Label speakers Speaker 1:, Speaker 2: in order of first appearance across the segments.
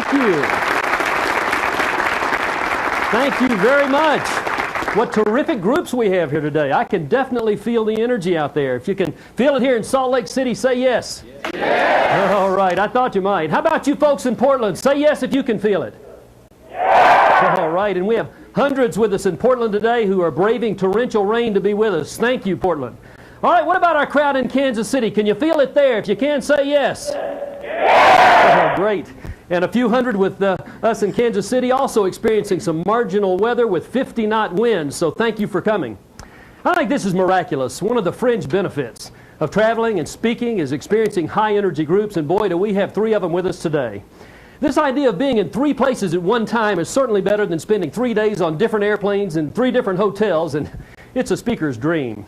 Speaker 1: Thank you. Thank you very much. What terrific groups we have here today. I can definitely feel the energy out there. If you can feel it here in Salt Lake City, say yes. Yes. All right, I thought you might. How about you folks in Portland? Say yes if you can feel it. Yes. All right, and we have hundreds with us in Portland today who are braving torrential rain to be with us. Thank you, Portland. All right, what about our crowd in Kansas City? Can you feel it there? If you can, say yes. Yes. Oh, great. And a few hundred with us in Kansas City also experiencing some marginal weather with 50-knot winds, so thank you for coming. I think this is miraculous. One of the fringe benefits of traveling and speaking is experiencing high-energy groups, and boy, do we have 3 of them with us today. This idea of being in 3 places at one time is certainly better than spending 3 days on different airplanes and 3 different hotels, and it's a speaker's dream.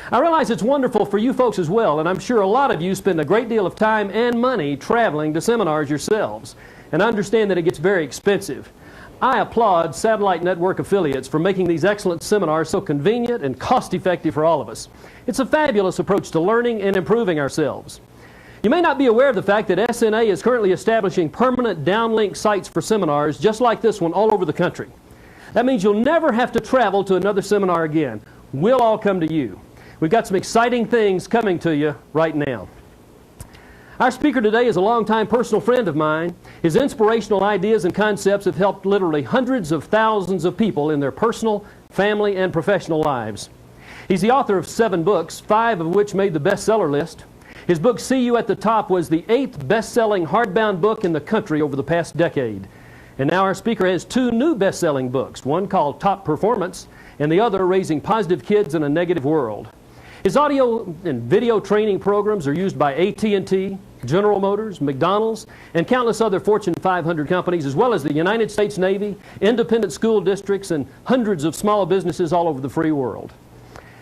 Speaker 1: I realize it's wonderful for you folks as well, and I'm sure a lot of you spend a great deal of time and money traveling to seminars yourselves, and I understand that it gets very expensive. I applaud satellite network affiliates for making these excellent seminars so convenient and cost-effective for all of us. It's a fabulous approach to learning and improving ourselves. You may not be aware of the fact that SNA is currently establishing permanent downlink sites for seminars just like this one all over the country. That means you'll never have to travel to another seminar again. We'll all come to you. We've got some exciting things coming to you right now. Our speaker today is a longtime personal friend of mine. His inspirational ideas and concepts have helped literally hundreds of thousands of people in their personal, family, and professional lives. He's the author of 7 books, 5 of which made the bestseller list. His book, See You at the Top, was the 8th best-selling hardbound book in the country over the past decade. And now our speaker has 2 new best-selling books, one called Top Performance, and the other, Raising Positive Kids in a Negative World. His audio and video training programs are used by AT&T, General Motors, McDonald's, and countless other Fortune 500 companies, as well as the United States Navy, independent school districts, and hundreds of small businesses all over the free world.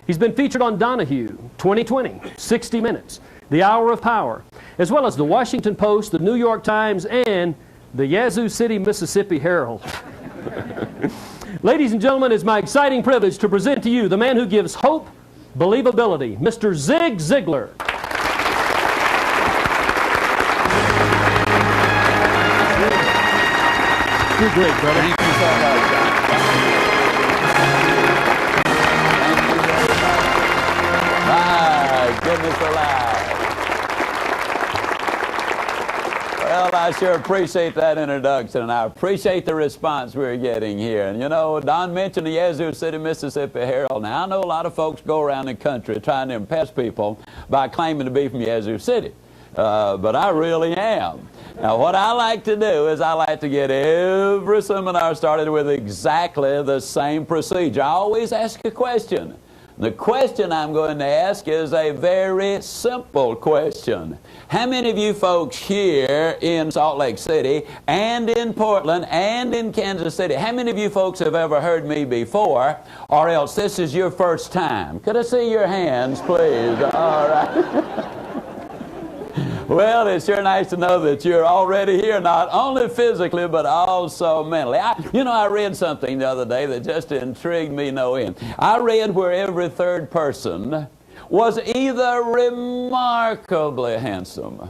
Speaker 1: He's been featured on Donahue, 2020, 60 Minutes, The Hour of Power, as well as the Washington Post, the New York Times, and the Yazoo City, Mississippi Herald. Ladies and gentlemen, it's my exciting privilege to present to you the man who gives hope, believability, Mr. Zig Ziglar. You're great, brother.
Speaker 2: Thank you so much. My goodness alive. Well, I sure appreciate that introduction, and I appreciate the response we're getting here. And you know, Don mentioned the Yazoo City, Mississippi Herald. Now, I know a lot of folks go around the country trying to impress people by claiming to be from Yazoo City, but I really am. Now, what I like to do is I like to get every seminar started with exactly the same procedure. I always ask a question. The question I'm going to ask is a very simple question. How many of you folks here in Salt Lake City and in Portland and in Kansas City, how many of you folks have ever heard me before, or else this is your first time? Could I see your hands, please? All right. Well, it's sure nice to know that you're already here, not only physically, but also mentally. I read something the other day that just intrigued me no end. I read where every 3rd person was either remarkably handsome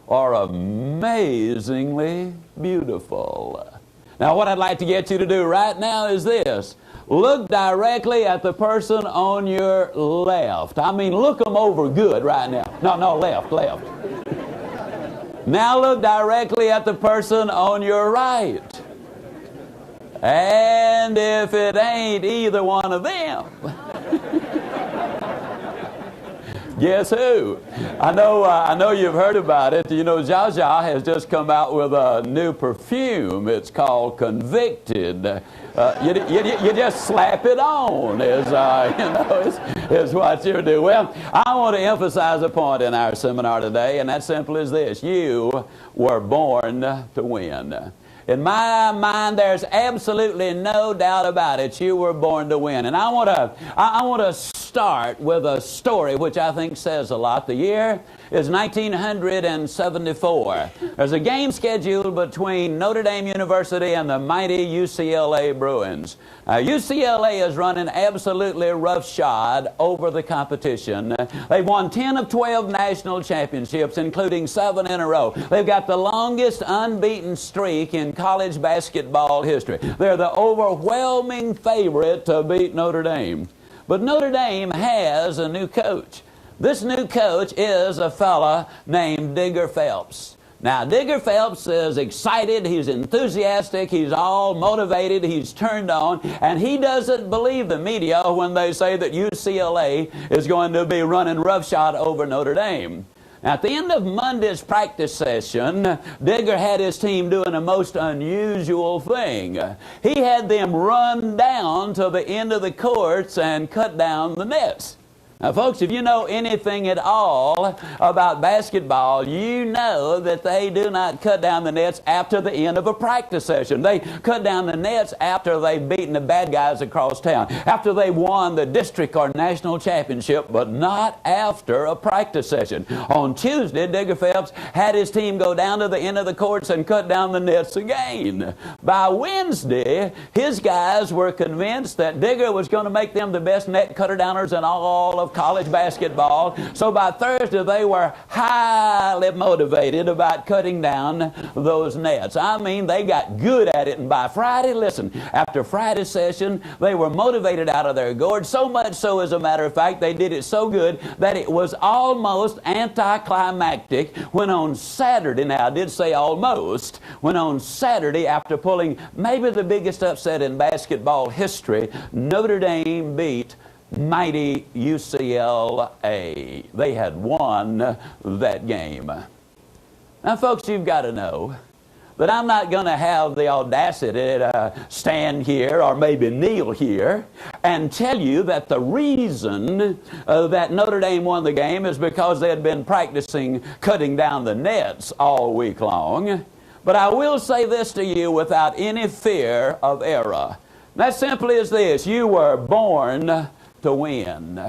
Speaker 2: or amazingly beautiful. Now, what I'd like to get you to do right now is this. Look directly at the person on your left. I mean, look them over good right now. No, left. Now look directly at the person on your right. And if it ain't either one of them, guess who? I know you've heard about it. You know, Zsa Zsa has just come out with a new perfume. It's called Convicted. You just slap it on, is what you do. Well, I want to emphasize a point in our seminar today, and that's simple as this. You were born to win. In my mind, there's absolutely no doubt about it. You were born to win. And I want to start with a story which I think says a lot. The year is 1974. There's a game scheduled between Notre Dame University and the mighty UCLA Bruins. UCLA is running absolutely roughshod over the competition. They've won 10 of 12 national championships, including 7 in a row. They've got the longest unbeaten streak in college basketball history. They're the overwhelming favorite to beat Notre Dame. But Notre Dame has a new coach. This new coach is a fella named Digger Phelps. Now, Digger Phelps is excited, he's enthusiastic, he's all motivated, he's turned on, and he doesn't believe the media when they say that UCLA is going to be running roughshod over Notre Dame. Now, at the end of Monday's practice session, Digger had his team doing a most unusual thing. He had them run down to the end of the courts and cut down the nets. Now, folks, if you know anything at all about basketball, you know that they do not cut down the nets after the end of a practice session. They cut down the nets after they've beaten the bad guys across town, after they won the district or national championship, but not after a practice session. On Tuesday, Digger Phelps had his team go down to the end of the courts and cut down the nets again. By Wednesday, his guys were convinced that Digger was going to make them the best net cutter downers in all of college basketball. So by Thursday, they were highly motivated about cutting down those nets. I mean, they got good at it. And by Friday, listen, after Friday's session, they were motivated out of their gourd. So much so, as a matter of fact, they did it so good that it was almost anticlimactic when on Saturday, now I did say almost, when on Saturday, after pulling maybe the biggest upset in basketball history, Notre Dame beat mighty UCLA. They had won that game. Now, folks, you've got to know that I'm not going to have the audacity to stand here or maybe kneel here and tell you that the reason that Notre Dame won the game is because they had been practicing cutting down the nets all week long. But I will say this to you without any fear of error. That simply is this: you were born to win.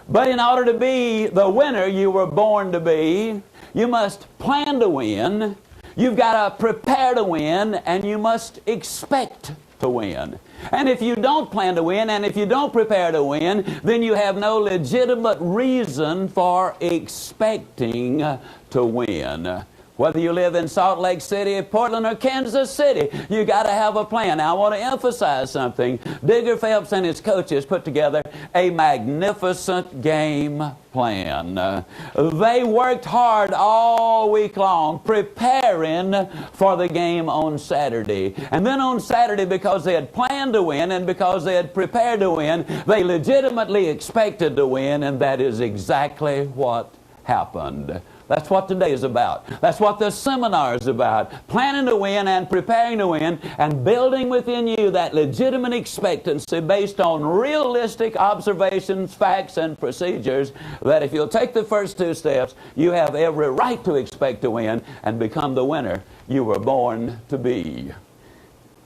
Speaker 2: But in order to be the winner you were born to be, you must plan to win, you've got to prepare to win, and you must expect to win. And if you don't plan to win, and if you don't prepare to win, then you have no legitimate reason for expecting to win. Whether you live in Salt Lake City, Portland, or Kansas City, you got to have a plan. Now, I want to emphasize something. Digger Phelps and his coaches put together a magnificent game plan. They worked hard all week long preparing for the game on Saturday. And then on Saturday, because they had planned to win and because they had prepared to win, they legitimately expected to win, and that is exactly what happened. That's what today is about. That's what this seminar is about. Planning to win and preparing to win and building within you that legitimate expectancy based on realistic observations, facts, and procedures, that if you'll take the first 2 steps, you have every right to expect to win and become the winner you were born to be.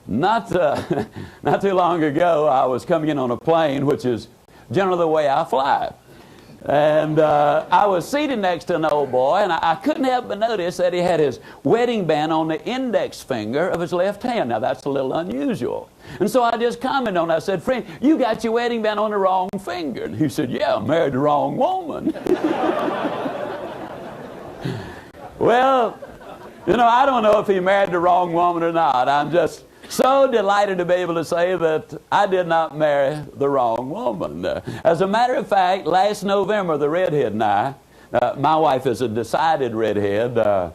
Speaker 2: Not too long ago, I was coming in on a plane, which is generally the way I fly. And I was seated next to an old boy, and I couldn't help but notice that he had his wedding band on the index finger of his left hand. Now, that's a little unusual. And so I just commented on it. I said, "Friend, you got your wedding band on the wrong finger." And he said, "Yeah, I married the wrong woman." Well, you know, I don't know if he married the wrong woman or not. I'm just so delighted to be able to say that I did not marry the wrong woman. As a matter of fact, last November, the redhead and I, my wife is a decided redhead,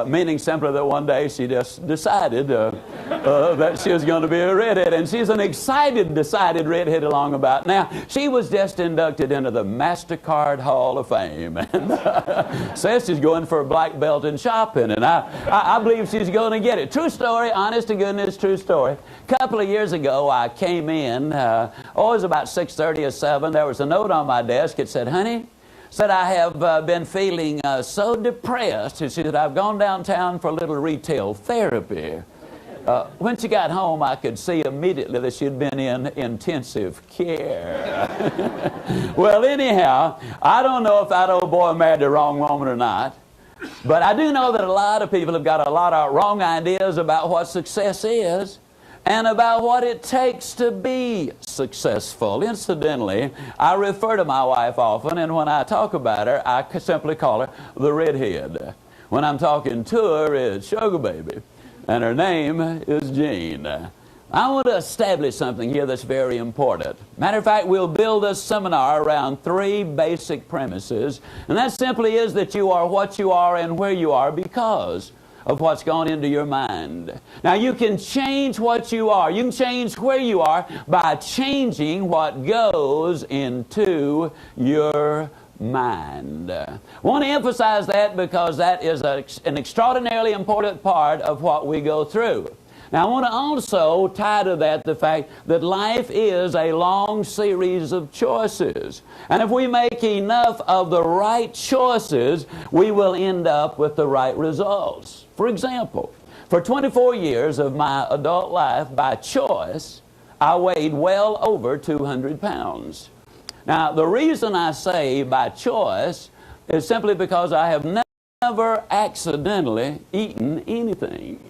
Speaker 2: meaning simply that one day she just decided that she was going to be a redhead. And she's an excited, decided redhead along about now. She was just inducted into the MasterCard Hall of Fame. And says she's going for a black belt in shopping. And I believe she's going to get it. True story, honest to goodness, true story. A couple of years ago, I came in, it was about 6:30 or 7. There was a note on my desk. It said, "Honey," said, "I have been feeling so depressed." She said, "I've gone downtown for a little retail therapy." When she got home, I could see immediately that she'd been in intensive care. Well, anyhow, I don't know if that old boy married the wrong woman or not, but I do know that a lot of people have got a lot of wrong ideas about what success is and about what it takes to be successful. Incidentally, I refer to my wife often, and when I talk about her, I simply call her the redhead. When I'm talking to her, it's Sugar Baby, and her name is Jean. I want to establish something here that's very important. Matter of fact, we'll build a seminar around 3 basic premises, and that simply is that you are what you are and where you are because of what's gone into your mind. Now, you can change what you are. You can change where you are by changing what goes into your mind. I want to emphasize that because that is an extraordinarily important part of what we go through. Now, I want to also tie to that the fact that life is a long series of choices. And if we make enough of the right choices, we will end up with the right results. For example, for 24 years of my adult life, by choice, I weighed well over 200 pounds. Now, the reason I say by choice is simply because I have never accidentally eaten anything.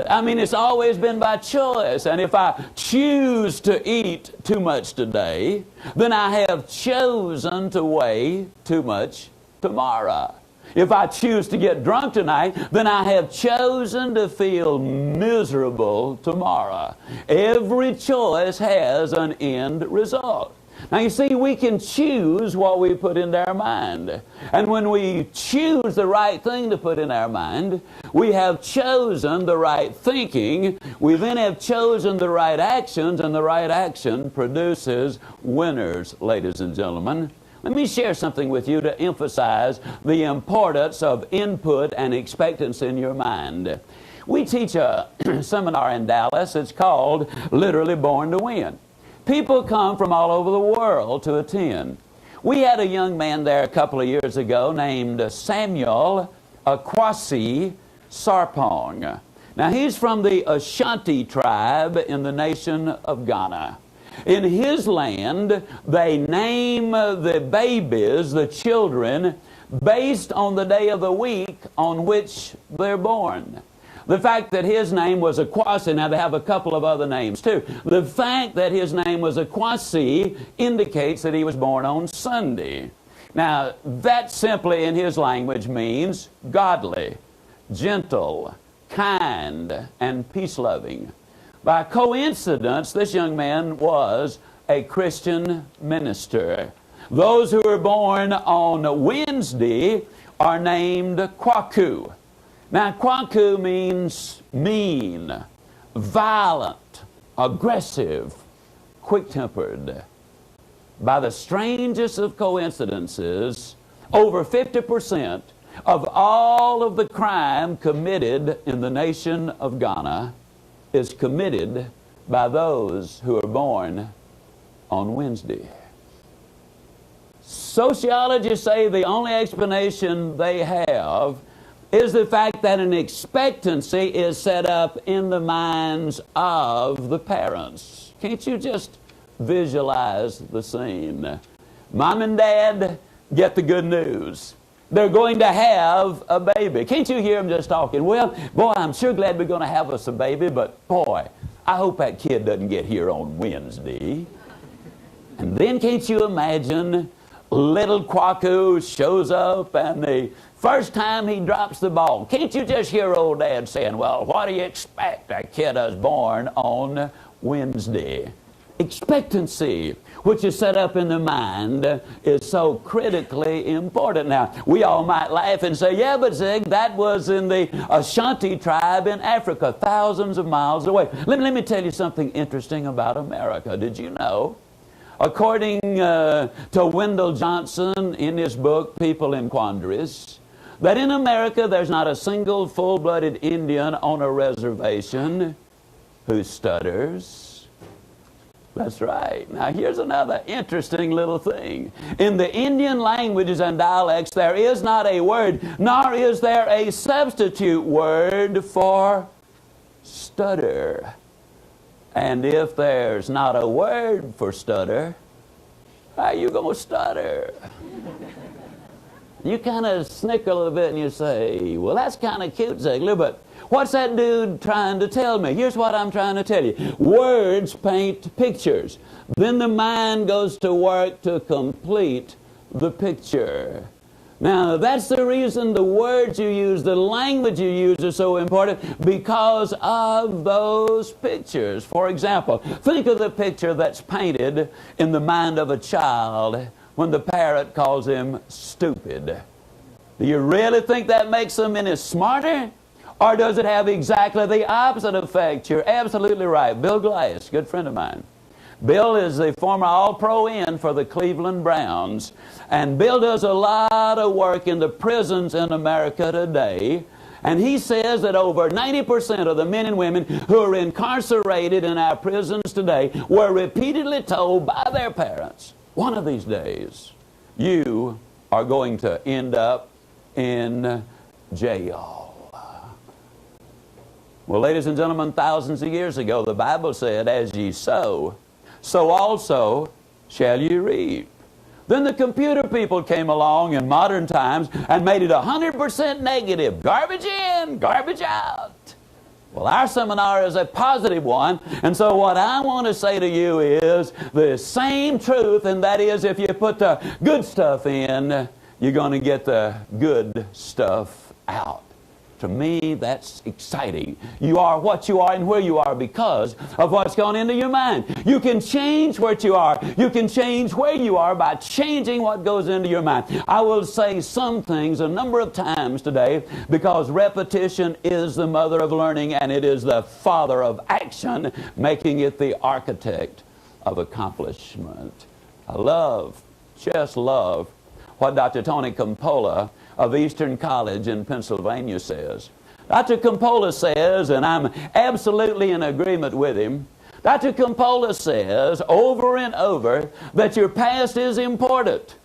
Speaker 2: I mean, it's always been by choice. And if I choose to eat too much today, then I have chosen to weigh too much tomorrow. If I choose to get drunk tonight, then I have chosen to feel miserable tomorrow. Every choice has an end result. Now, you see, we can choose what we put into our mind. And when we choose the right thing to put in our mind, we have chosen the right thinking. We then have chosen the right actions, and the right action produces winners, ladies and gentlemen. Let me share something with you to emphasize the importance of input and expectancy in your mind. We teach a seminar in Dallas. It's called Literally Born to Win. People come from all over the world to attend. We had a young man there a couple of years ago named Samuel Akwasi Sarpong. Now, he's from the Ashanti tribe in the nation of Ghana. In his land, they name the babies, the children, based on the day of the week on which they're born. The fact that his name was Akwasi, now they have a couple of other names too. The fact that his name was Akwasi indicates that he was born on Sunday. Now, that simply in his language means godly, gentle, kind, and peace-loving. By coincidence, this young man was a Christian minister. Those who were born on Wednesday are named Kwaku. Now, Kwaku means mean, violent, aggressive, quick-tempered. By the strangest of coincidences, over 50% of all of the crime committed in the nation of Ghana is committed by those who are born on Wednesday. Sociologists say the only explanation they have is the fact that an expectancy is set up in the minds of the parents. Can't you just visualize the scene? Mom and Dad get the good news. They're going to have a baby. Can't you hear them just talking? Well, boy, I'm sure glad we're going to have us a baby, but boy, I hope that kid doesn't get here on Wednesday. And then can't you imagine little Kwaku shows up and the first time he drops the ball, can't you just hear old Dad saying, well, what do you expect? That kid was born on Wednesday. Expectancy, which is set up in the mind, is so critically important. Now, we all might laugh and say, yeah, but Zig, that was in the Ashanti tribe in Africa, thousands of miles away. Let me tell you something interesting about America. Did you know? According to Wendell Johnson in his book, People in Quandaries, that in America there's not a single full-blooded Indian on a reservation who stutters. That's right. Now here's another interesting little thing. In the Indian languages and dialects, there is not a word, nor is there a substitute word for stutter. And if there's not a word for stutter, how are you going to stutter? You kind of snicker a little bit and you say, well, that's kind of cute, Ziegler, but what's that dude trying to tell me? Here's what I'm trying to tell you. Words paint pictures. Then the mind goes to work to complete the picture. Now, that's the reason the words you use, the language you use are so important, because of those pictures. For example, think of the picture that's painted in the mind of a child when the parent calls him stupid. Do you really think that makes them any smarter? Or does it have exactly the opposite effect? You're absolutely right. Bill Glass, good friend of mine. Bill is the former All-Pro end for the Cleveland Browns. And Bill does a lot of work in the prisons in America today. And he says that over 90% of the men and women who are incarcerated in our prisons today were repeatedly told by their parents, one of these days, you are going to end up in jail. Well, ladies and gentlemen, thousands of years ago, the Bible said, as ye sow, so also shall you reap. Then the computer people came along in modern times and made it 100% negative. Garbage in, garbage out. Well, our seminar is a positive one, and so what I want to say to you is the same truth, and that is if you put the good stuff in, you're going to get the good stuff out. To me, that's exciting. You are what you are and where you are because of what's gone into your mind. You can change what you are. You can change where you are by changing what goes into your mind. I will say some things a number of times today because repetition is the mother of learning and it is the father of action, making it the architect of accomplishment. I just love what Dr. Tony Campola of Eastern College in Pennsylvania says. Dr. Campola says, and I'm absolutely in agreement with him, Dr. Campola says over and over that your past is important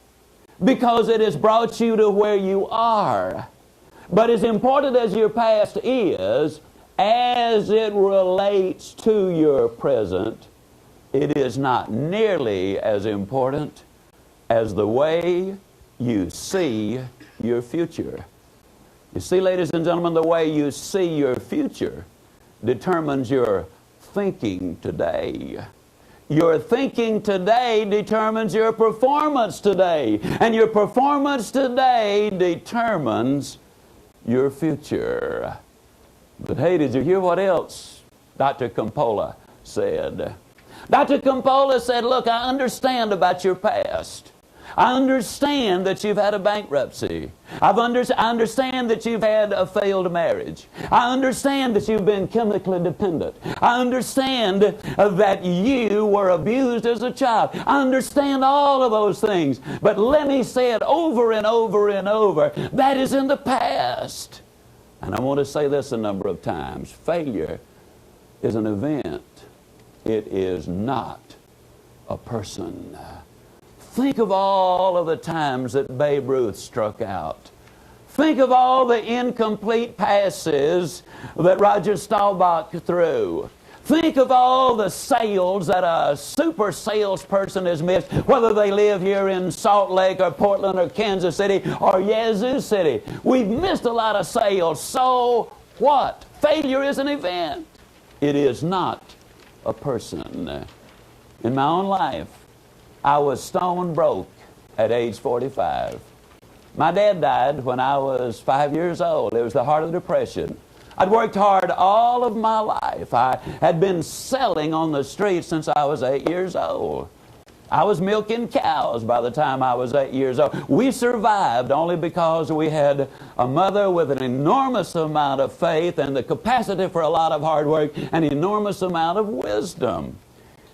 Speaker 2: because it has brought you to where you are. But as important as your past is, as it relates to your present, it is not nearly as important as the way you see your future. You see, ladies and gentlemen, the way you see your future determines your thinking today. Your thinking today determines your performance today. And your performance today determines your future. But hey, did you hear what else Dr. Campola said? Dr. Campola said, look, I understand about your past. I understand that you've had a bankruptcy. I understand that you've had a failed marriage. I understand that you've been chemically dependent. I understand that you were abused as a child. I understand all of those things. But let me say it over and over and over. That is in the past. And I want to say this a number of times. Failure is an event. It is not a person. Think of all of the times that Babe Ruth struck out. Think of all the incomplete passes that Roger Staubach threw. Think of all the sales that a super salesperson has missed, whether they live here in Salt Lake or Portland or Kansas City or Yazoo City. We've missed a lot of sales. So what? Failure is an event. It is not a person. In my own life, I was stone broke at age 45. My dad died when I was 5 years old. It was the heart of the Depression. I'd worked hard all of my life. I had been selling on the streets since I was 8 years old. I was milking cows by the time I was 8 years old. We survived only because we had a mother with an enormous amount of faith and the capacity for a lot of hard work and an enormous amount of wisdom.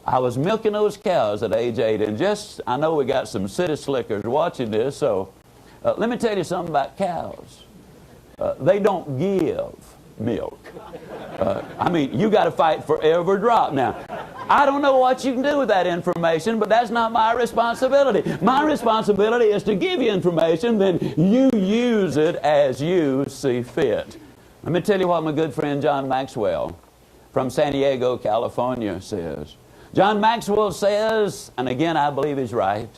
Speaker 2: I was milking those cows at age 8, and I know we got some city slickers watching this, so let me tell you something about cows. They don't give milk. I mean, you got to fight for every drop. Now, I don't know what you can do with that information, but that's not my responsibility. My responsibility is to give you information, then you use it as you see fit. Let me tell you what my good friend John Maxwell from San Diego, California says. John Maxwell says, and again I believe he's right,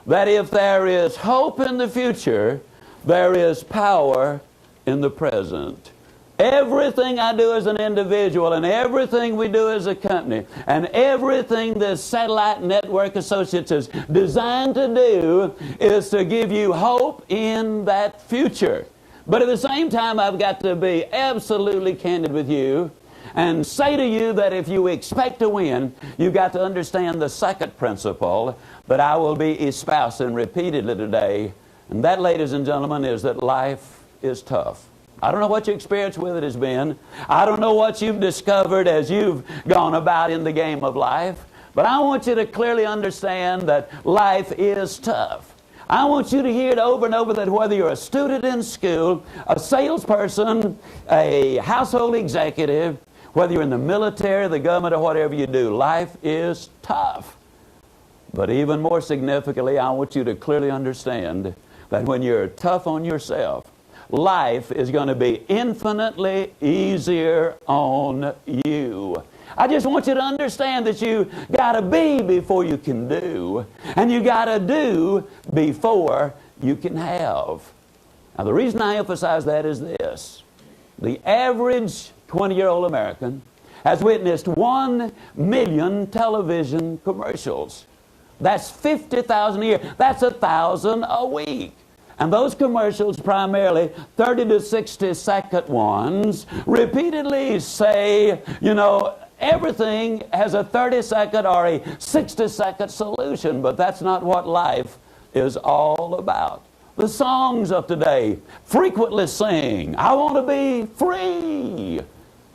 Speaker 2: that if there is hope in the future, there is power in the present. Everything I do as an individual and everything we do as a company and everything this satellite network associates is designed to do is to give you hope in that future. But at the same time, I've got to be absolutely candid with you and say to you that if you expect to win, you've got to understand the second principle that I will be espousing repeatedly today. And that, ladies and gentlemen, is that life is tough. I don't know what your experience with it has been. I don't know what you've discovered as you've gone about in the game of life. But I want you to clearly understand that life is tough. I want you to hear it over and over that whether you're a student in school, a salesperson, a household executive, whether you're in the military, the government, or whatever you do, life is tough. But even more significantly, I want you to clearly understand that when you're tough on yourself, life is going to be infinitely easier on you. I just want you to understand that you got to be before you can do, and you got to do before you can have. Now, the reason I emphasize that is this. The average 20-year-old American has witnessed 1 million television commercials. That's 50,000 a year. That's 1,000 a week. And those commercials, primarily 30 to 60 second ones, repeatedly say, you know, everything has a 30-second or a 60-second solution, but that's not what life is all about. The songs of today frequently sing, I want to be free.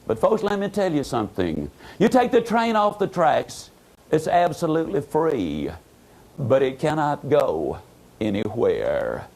Speaker 2: But folks, let me tell you something. You take the train off the tracks, it's absolutely free, but it cannot go anywhere.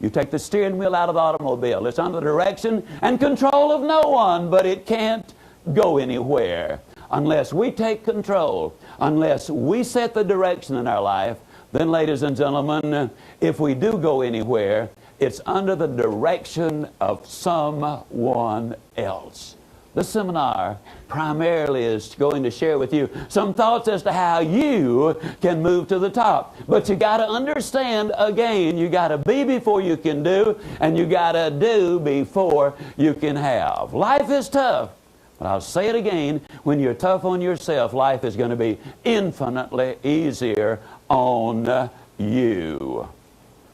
Speaker 2: You take the steering wheel out of the automobile, it's under the direction and control of no one, but it can't go anywhere. Unless we take control, unless we set the direction in our life, then, ladies and gentlemen, if we do go anywhere, it's under the direction of someone else. This seminar primarily is going to share with you some thoughts as to how you can move to the top. But you got to understand, again, you got to be before you can do, and you got to do before you can have. Life is tough. But I'll say it again, when you're tough on yourself, life is going to be infinitely easier on you.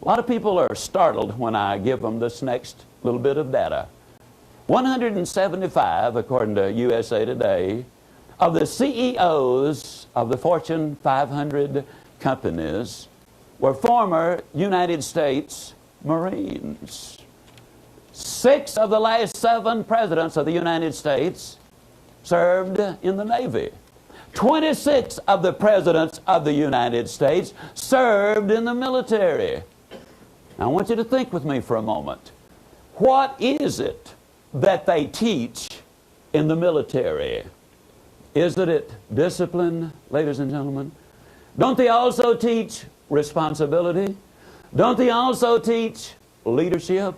Speaker 2: A lot of people are startled when I give them this next little bit of data. 175, according to USA Today, of the CEOs of the Fortune 500 companies were former United States Marines. 6 of the last 7 presidents of the United States served in the Navy. 26 of the presidents of the United States served in the military. Now, I want you to think with me for a moment. What is it that they teach in the military? Isn't it discipline, ladies and gentlemen? Don't they also teach responsibility? Don't they also teach leadership?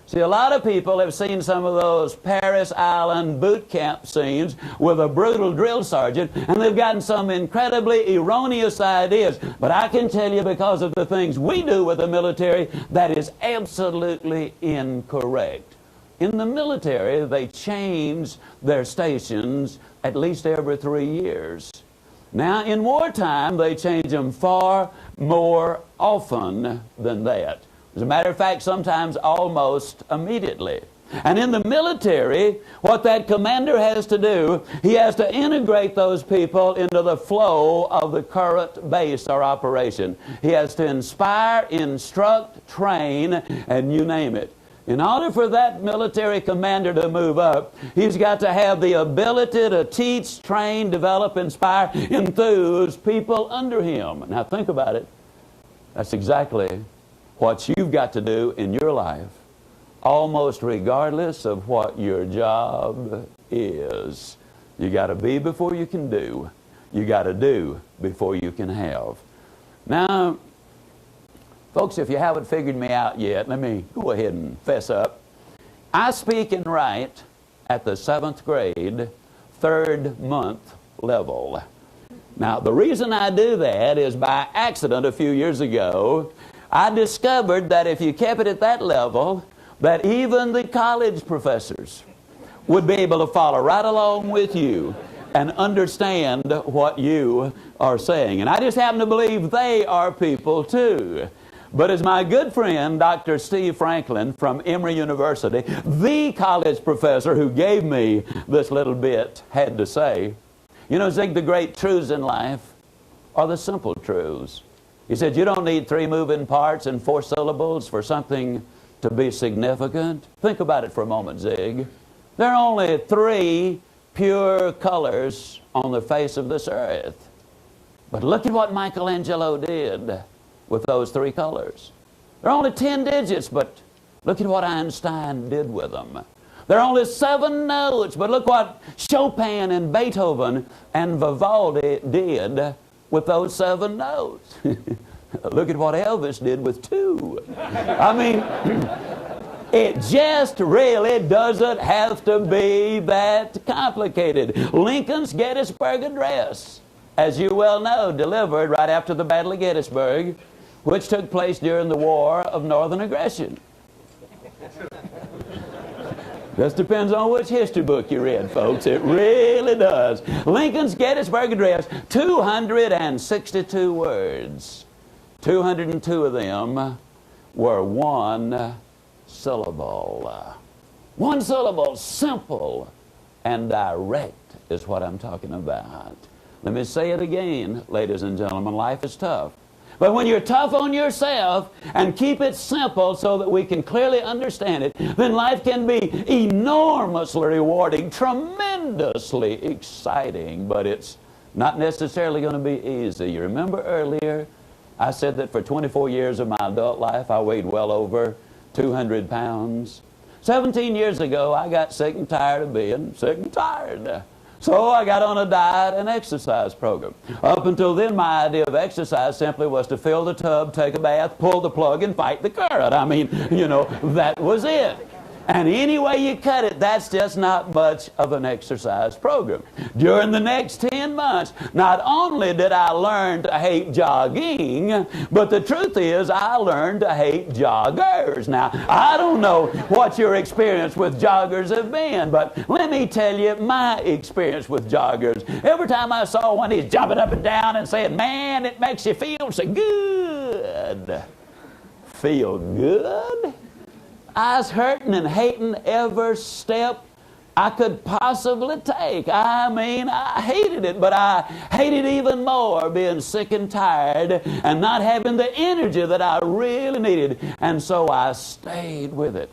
Speaker 2: See, a lot of people have seen some of those Paris Island boot camp scenes with a brutal drill sergeant, and they've gotten some incredibly erroneous ideas. But I can tell you, because of the things we do with the military, that is absolutely incorrect. In the military, they change their stations at least every 3 years. Now, in wartime, they change them far more often than that. As a matter of fact, sometimes almost immediately. And in the military, what that commander has to do, he has to integrate those people into the flow of the current base or operation. He has to inspire, instruct, train, and you name it. In order for that military commander to move up, he's got to have the ability to teach, train, develop, inspire, enthuse people under him. Now think about it. That's exactly what you've got to do in your life, almost regardless of what your job is. You got to be before you can do. You got to do before you can have. Now, folks, if you haven't figured me out yet, let me go ahead and fess up. I speak and write at the 7th grade third month level. Now, the reason I do that is by accident a few years ago, I discovered that if you kept it at that level, that even the college professors would be able to follow right along with you and understand what you are saying. And I just happen to believe they are people too. But as my good friend, Dr. Steve Franklin from Emory University, the college professor who gave me this little bit, had to say, you know, Zig, the great truths in life are the simple truths. He said, you don't need 3 moving parts and 4 syllables for something to be significant. Think about it for a moment, Zig. There are only 3 pure colors on the face of this earth. But look at what Michelangelo did with those 3 colors. There are only 10 digits, but look at what Einstein did with them. There are only 7 notes, but look what Chopin and Beethoven and Vivaldi did with those 7 notes. Look at what Elvis did with 2. I mean, it just really doesn't have to be that complicated. Lincoln's Gettysburg Address, as you well know, delivered right after the Battle of Gettysburg, which took place during the War of Northern Aggression. Just depends on which history book you read, folks. It really does. Lincoln's Gettysburg Address, 262 words. 202 of them were 1 syllable. 1 syllable, simple and direct is what I'm talking about. Let me say it again, ladies and gentlemen, life is tough. But when you're tough on yourself and keep it simple so that we can clearly understand it, then life can be enormously rewarding, tremendously exciting, but it's not necessarily going to be easy. You remember earlier, I said that for 24 years of my adult life, I weighed well over 200 pounds. 17 years ago, I got sick and tired of being sick and tired. So I got on a diet and exercise program. Up until then, my idea of exercise simply was to fill the tub, take a bath, pull the plug, and fight the current. I mean, you know, that was it. And any way you cut it, that's just not much of an exercise program. During the next 10 months, not only did I learn to hate jogging, but the truth is I learned to hate joggers. Now, I don't know what your experience with joggers have been, but let me tell you my experience with joggers. Every time I saw one, he's jumping up and down and saying, man, it makes you feel so good. Feel good? I was hurting and hating every step I could possibly take. I mean, I hated it, but I hated even more being sick and tired and not having the energy that I really needed. And so I stayed with it.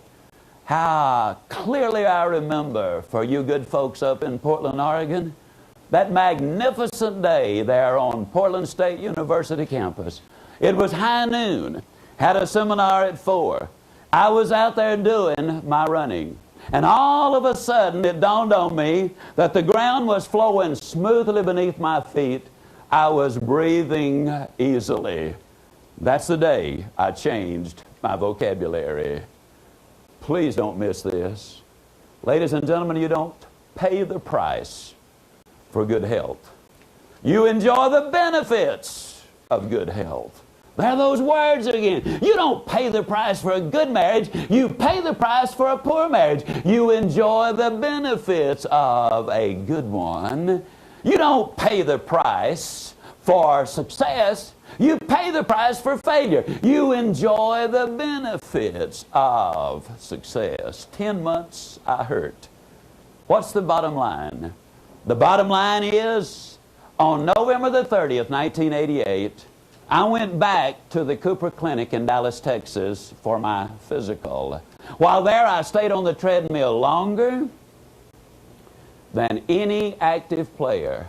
Speaker 2: How clearly I remember, for you good folks up in Portland, Oregon, that magnificent day there on Portland State University campus. It was high noon, had a seminar at 4. I was out there doing my running. And all of a sudden, it dawned on me that the ground was flowing smoothly beneath my feet. I was breathing easily. That's the day I changed my vocabulary. Please don't miss this. Ladies and gentlemen, you don't pay the price for good health. You enjoy the benefits of good health. There are those words again. You don't pay the price for a good marriage. You pay the price for a poor marriage. You enjoy the benefits of a good one. You don't pay the price for success. You pay the price for failure. You enjoy the benefits of success. 10 months I hurt. What's the bottom line? The bottom line is, on November the 30th, 1988, I went back to the Cooper Clinic in Dallas, Texas for my physical. While there, I stayed on the treadmill longer than any active player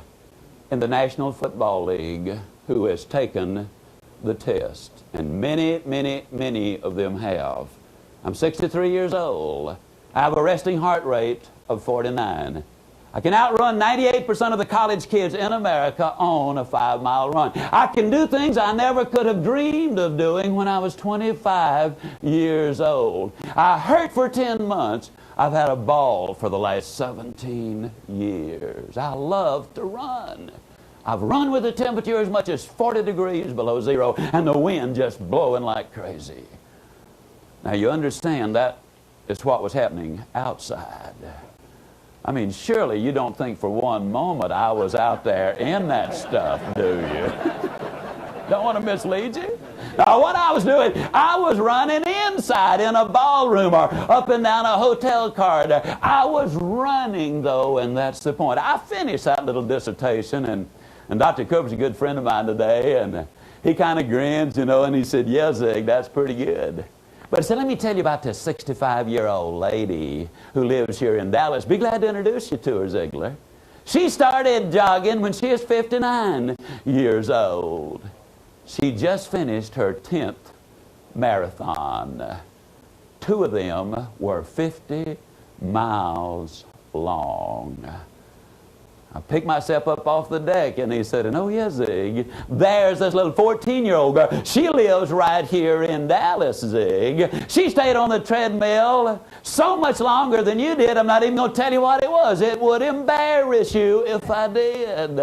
Speaker 2: in the National Football League who has taken the test. And many, many, many of them have. I'm 63 years old. I have a resting heart rate of 49. I can outrun 98% of the college kids in America on a 5-mile run. I can do things I never could have dreamed of doing when I was 25 years old. I hurt for 10 months. I've had a ball for the last 17 years. I love to run. I've run with the temperature as much as 40 degrees below zero and the wind just blowing like crazy. Now you understand that is what was happening outside. I mean, surely you don't think for one moment I was out there in that stuff, do you? Don't want to mislead you. Now, what I was doing, I was running inside in a ballroom or up and down a hotel corridor. I was running, though, and that's the point. I finished that little dissertation, and Dr. Cooper's a good friend of mine today, and he kind of grins, you know, and he said, "Yeah, Zig, that's pretty good." But he said, "Let me tell you about this 65-year-old lady who lives here in Dallas. Be glad to introduce you to her, Ziegler. She started jogging when she was 59 years old. She just finished her 10th marathon. 2 of them were 50 miles long. I picked myself up off the deck, and he said, "Oh, yeah, Zig, there's this little 14-year-old girl. She lives right here in Dallas, Zig. She stayed on the treadmill so much longer than you did. I'm not even going to tell you what it was. It would embarrass you if I did."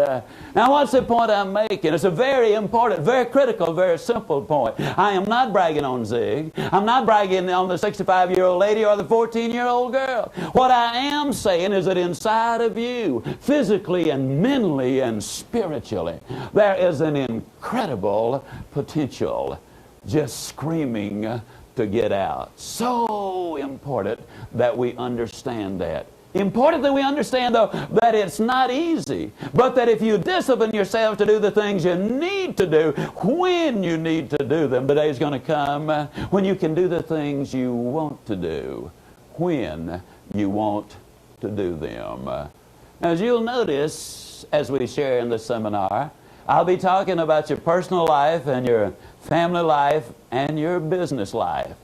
Speaker 2: Now, what's the point I'm making? It's a very important, very critical, very simple point. I am not bragging on Zig. I'm not bragging on the 65-year-old lady or the 14-year-old girl. What I am saying is that inside of you, physically and mentally and spiritually, there is an incredible potential just screaming to get out. So important that we understand that. Important that we understand, though, that it's not easy, but that if you discipline yourself to do the things you need to do when you need to do them, the day's going to come when you can do the things you want to do when you want to do them. As you'll notice as we share in the seminar, I'll be talking about your personal life and your family life and your business life.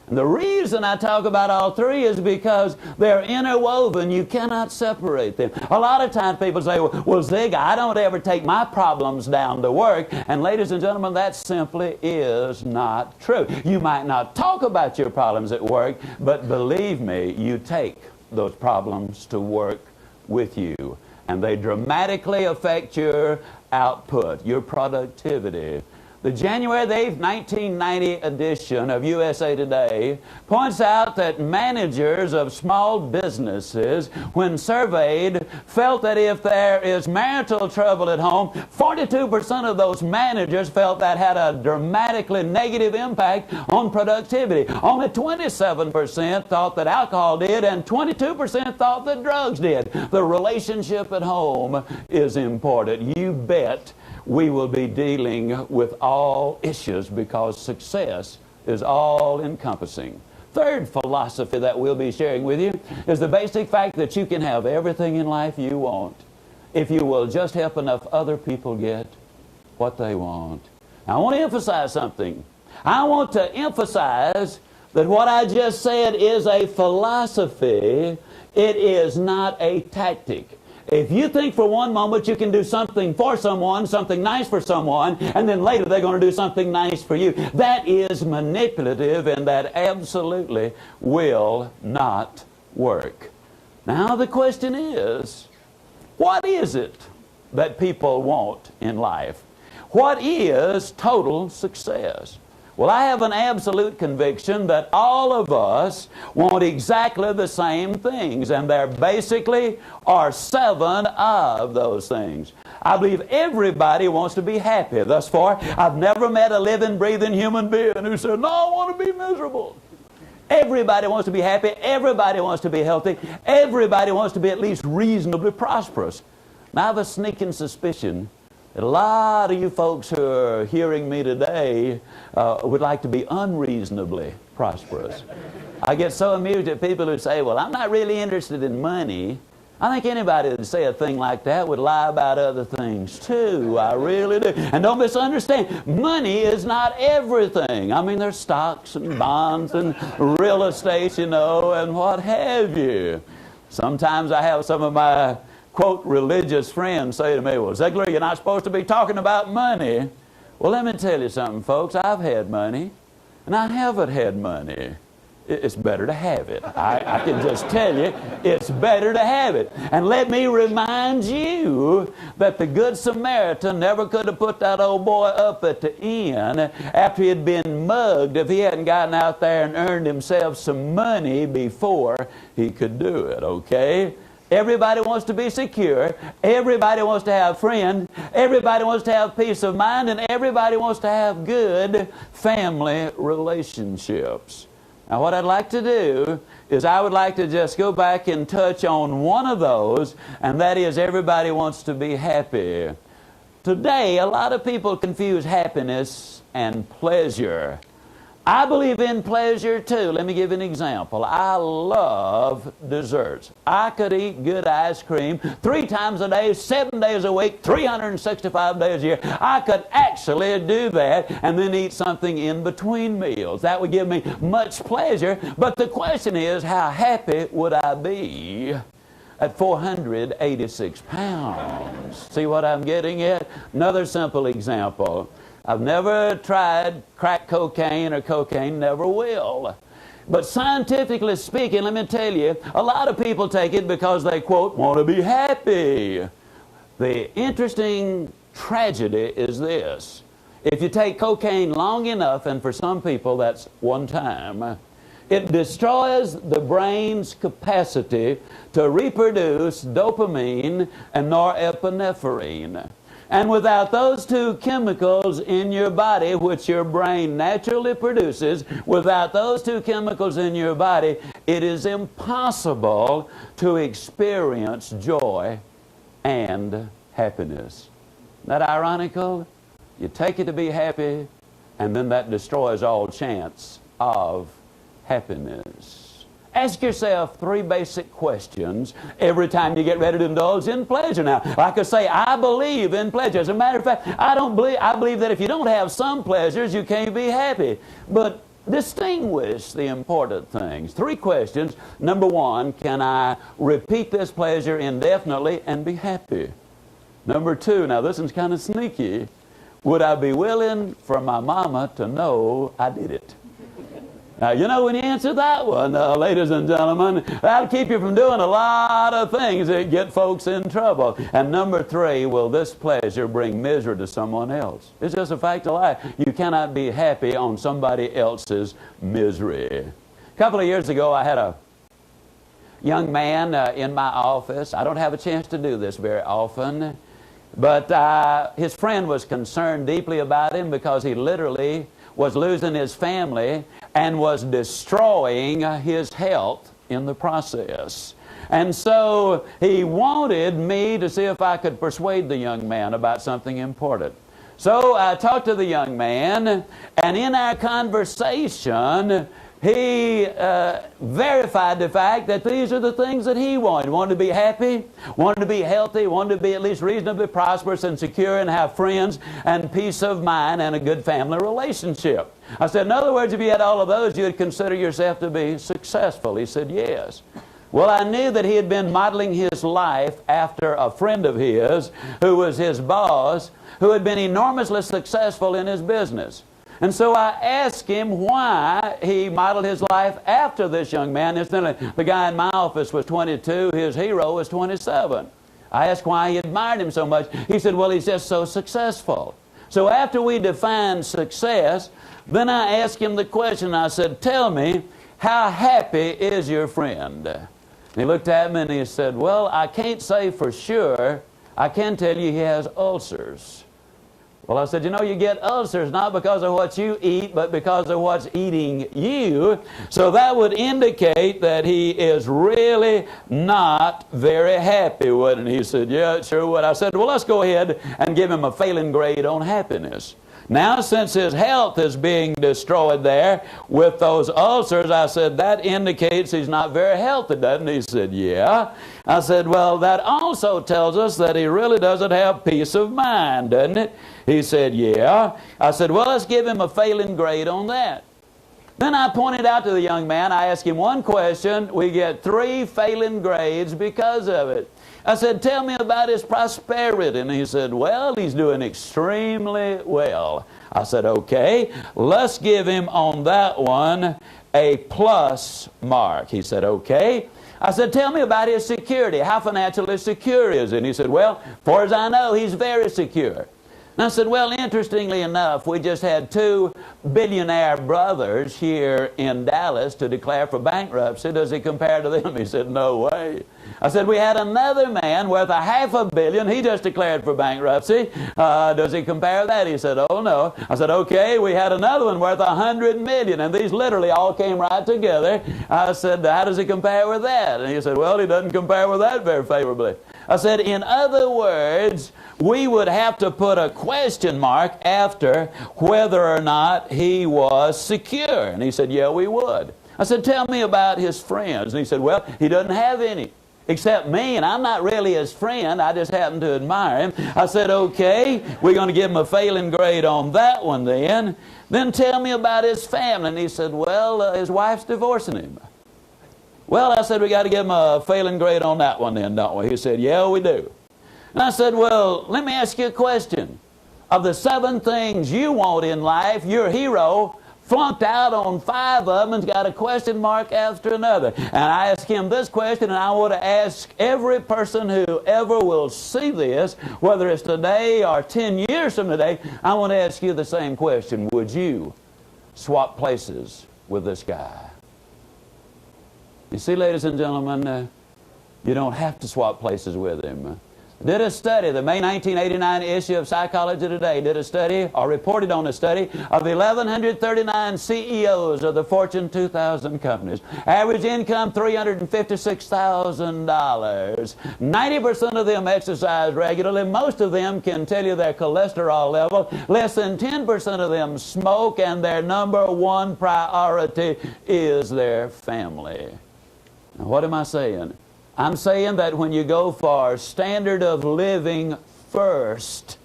Speaker 2: And the reason I talk about all three is because they're interwoven. You cannot separate them. A lot of times people say, well, Zig, I don't ever take my problems down to work. And ladies and gentlemen, that simply is not true. You might not talk about your problems at work, but believe me, you take those problems to work with you. And they dramatically affect your output, your productivity. The January the 8th, 1990 edition of USA Today points out that managers of small businesses, when surveyed, felt that if there is marital trouble at home, 42% of those managers felt that had a dramatically negative impact on productivity. Only 27% thought that alcohol did, and 22% thought that drugs did. The relationship at home is important. You bet we will be dealing with all issues because success is all-encompassing. Third philosophy that we'll be sharing with you is the basic fact that you can have everything in life you want if you will just help enough other people get what they want. Now, I want to emphasize something. I want to emphasize that what I just said is a philosophy. It is not a tactic. If you think for one moment you can do something for someone, something nice for someone, and then later they're going to do something nice for you, that is manipulative, and that absolutely will not work. Now the question is, what is it that people want in life? What is total success? Well, I have an absolute conviction that all of us want exactly the same things, and there basically are 7 of those things. I believe everybody wants to be happy. Thus far, I've never met a living, breathing human being who said, "No, I want to be miserable." Everybody wants to be happy. Everybody wants to be healthy. Everybody wants to be at least reasonably prosperous. Now, I have a sneaking suspicion that a lot of you folks who are hearing me today would like to be unreasonably prosperous. I get so amused at people who say, "Well, I'm not really interested in money." I think anybody that say a thing like that would lie about other things too. I really do. And don't misunderstand, money is not everything. I mean, there's stocks and bonds and real estate, you know, and what have you. Sometimes I have some of my quote, religious friends say to me, well, Ziegler, you're not supposed to be talking about money. Well, let me tell you something, folks. I've had money, and I haven't had money. It's better to have it. I can just tell you, it's better to have it. And let me remind you that the Good Samaritan never could have put that old boy up at the inn after he had been mugged if he hadn't gotten out there and earned himself some money before he could do it, okay? Everybody wants to be secure. Everybody wants to have friends. Everybody wants to have peace of mind. And everybody wants to have good family relationships. Now, what I'd like to do is I would like to just go back and touch on one of those, and that is everybody wants to be happy. Today, a lot of people confuse happiness and pleasure. I believe in pleasure too. Let me give you an example. I love desserts. I could eat good ice cream 3 times a day, 7 days a week, 365 days a year. I could actually do that and then eat something in between meals. That would give me much pleasure. But the question is, how happy would I be at 486 pounds? See what I'm getting at? Another simple example. I've never tried crack cocaine or cocaine, never will. But scientifically speaking, let me tell you, a lot of people take it because they, quote, want to be happy. The interesting tragedy is this. If you take cocaine long enough, and for some people that's one time, it destroys the brain's capacity to reproduce dopamine and norepinephrine. And without those two chemicals in your body, which your brain naturally produces, without those two chemicals in your body, it is impossible to experience joy and happiness. Isn't that ironical? You take it to be happy, and then that destroys all chance of happiness. Ask yourself 3 basic questions every time you get ready to indulge in pleasure. Now, like I say, I believe in pleasure. As a matter of fact, I believe that if you don't have some pleasures, you can't be happy. But distinguish the important things. 3 questions. Number 1, can I repeat this pleasure indefinitely and be happy? Number 2, now this one's kind of sneaky. Would I be willing for my mama to know I did it? Now, you know, when you answer that one, ladies and gentlemen, that'll keep you from doing a lot of things that get folks in trouble. And number 3, will this pleasure bring misery to someone else? It's just a fact of life. You cannot be happy on somebody else's misery. A couple of years ago, I had a young man in my office. I don't have a chance to do this very often. But his friend was concerned deeply about him because he literally was losing his family and was destroying his health in the process. And so he wanted me to see if I could persuade the young man about something important. So I talked to the young man, and in our conversation, he verified the fact that these are the things that he wanted. He wanted to be happy, wanted to be healthy, wanted to be at least reasonably prosperous and secure and have friends and peace of mind and a good family relationship. I said, in other words, if you had all of those, you would consider yourself to be successful. He said, yes. Well, I knew that he had been modeling his life after a friend of his who was his boss, who had been enormously successful in his business. And so I asked him why he modeled his life after this young man. Incidentally, the guy in my office was 22. His hero was 27. I asked why he admired him so much. He said, well, he's just so successful. So after we defined success, then I asked him the question. I said, tell me, how happy is your friend? And he looked at me and he said, well, I can't say for sure. I can tell you he has ulcers. Well, I said, you know, you get ulcers not because of what you eat, but because of what's eating you. So that would indicate that he is really not very happy, wouldn't he? He said, yeah, it sure would. I said, well, let's go ahead and give him a failing grade on happiness. Now, since his health is being destroyed there with those ulcers, I said, that indicates he's not very healthy, doesn't he? He said, yeah. I said, well, that also tells us that he really doesn't have peace of mind, doesn't it? He said, yeah. I said, well, let's give him a failing grade on that. Then I pointed out to the young man, I asked him one question. We get 3 failing grades because of it. I said, tell me about his prosperity. And he said, well, he's doing extremely well. I said, okay, let's give him on that one a plus mark. He said, okay. I said, tell me about his security. How financially secure is he? And he said, well, far as I know, he's very secure. And I said, well, interestingly enough, we just had 2 billionaire brothers here in Dallas to declare for bankruptcy. Does he compare to them? He said, no way. I said, we had another man worth $500 million. He just declared for bankruptcy. Does he compare that? He said, oh, no. I said, okay, we had another one worth $100 million. And these literally all came right together. I said, how does he compare with that? And he said, well, he doesn't compare with that very favorably. I said, in other words, we would have to put a question mark after whether or not he was secure. And he said, yeah, we would. I said, tell me about his friends. And he said, well, he doesn't have any except me, and I'm not really his friend. I just happen to admire him. I said, okay, we're going to give him a failing grade on that one then. Then tell me about his family. And he said, well, his wife's divorcing him. Well, I said, we got to give him a failing grade on that one then, don't we? He said, yeah, we do. And I said, well, let me ask you a question. Of the 7 things you want in life, your hero flunked out on 5 of them and's got a question mark after another. And I asked him this question, and I want to ask every person who ever will see this, whether it's today or 10 years from today, I want to ask you the same question. Would you swap places with this guy? You see, ladies and gentlemen, you don't have to swap places with him. Did a study, the May 1989 issue of Psychology Today did a study, or reported on a study, of 1,139 CEOs of the Fortune 2000 companies. Average income, $356,000. 90% of them exercise regularly. Most of them can tell you their cholesterol level. Less than 10% of them smoke, and their number 1 priority is their family. Now, what am I saying? I'm saying that when you go for standard of living first,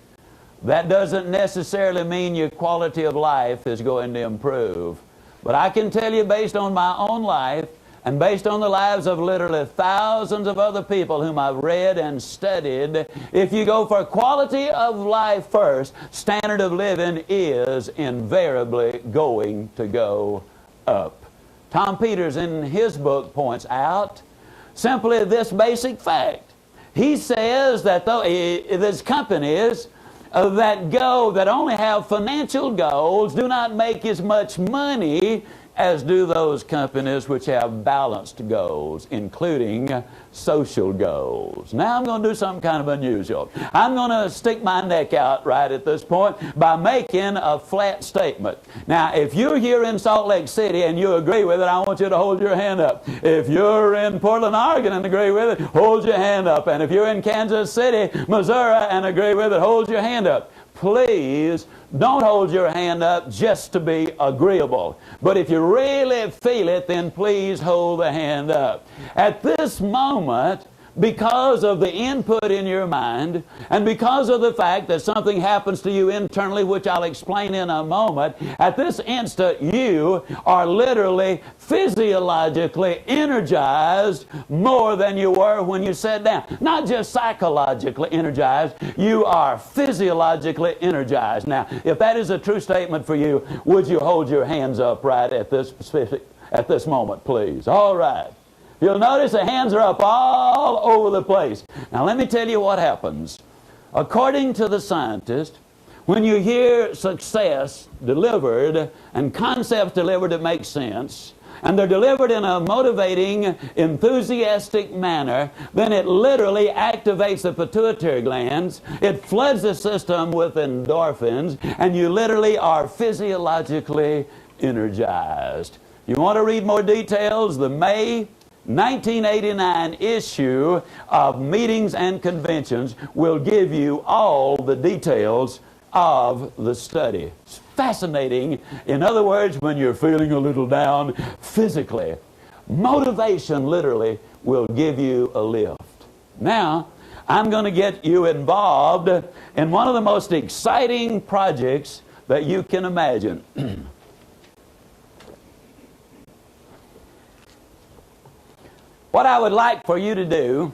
Speaker 2: that doesn't necessarily mean your quality of life is going to improve. But I can tell you, based on my own life and based on the lives of literally thousands of other people whom I've read and studied, if you go for quality of life first, standard of living is invariably going to go up. Tom Peters in his book points out simply this basic fact. He says that there's companies that only have financial goals do not make as much money as do those companies which have balanced goals, including social goals. Now I'm going to do something kind of unusual. I'm going to stick my neck out right at this point by making a flat statement. Now, if you're here in Salt Lake City and you agree with it, I want you to hold your hand up. If you're in Portland, Oregon and agree with it, hold your hand up. And if you're in Kansas City, Missouri and agree with it, hold your hand up. Please don't hold your hand up just to be agreeable. But if you really feel it, then please hold the hand up. At this moment, because of the input in your mind, and because of the fact that something happens to you internally, which I'll explain in a moment, at this instant you are literally physiologically energized more than you were when you sat down. Not just psychologically energized, you are physiologically energized. Now, if that is a true statement for you, would you hold your hands up right at this moment, please? All right. You'll notice the hands are up all over the place. Now let me tell you what happens. According to the scientists, when you hear success delivered and concepts delivered that make sense, and they're delivered in a motivating, enthusiastic manner, then it literally activates the pituitary glands, it floods the system with endorphins, and you literally are physiologically energized. You want to read more details? The May 1989 issue of Meetings and Conventions will give you all the details of the study. It's fascinating. In other words, when you're feeling a little down physically, motivation literally will give you a lift. Now, I'm going to get you involved in one of the most exciting projects that you can imagine. What I would like for you to do,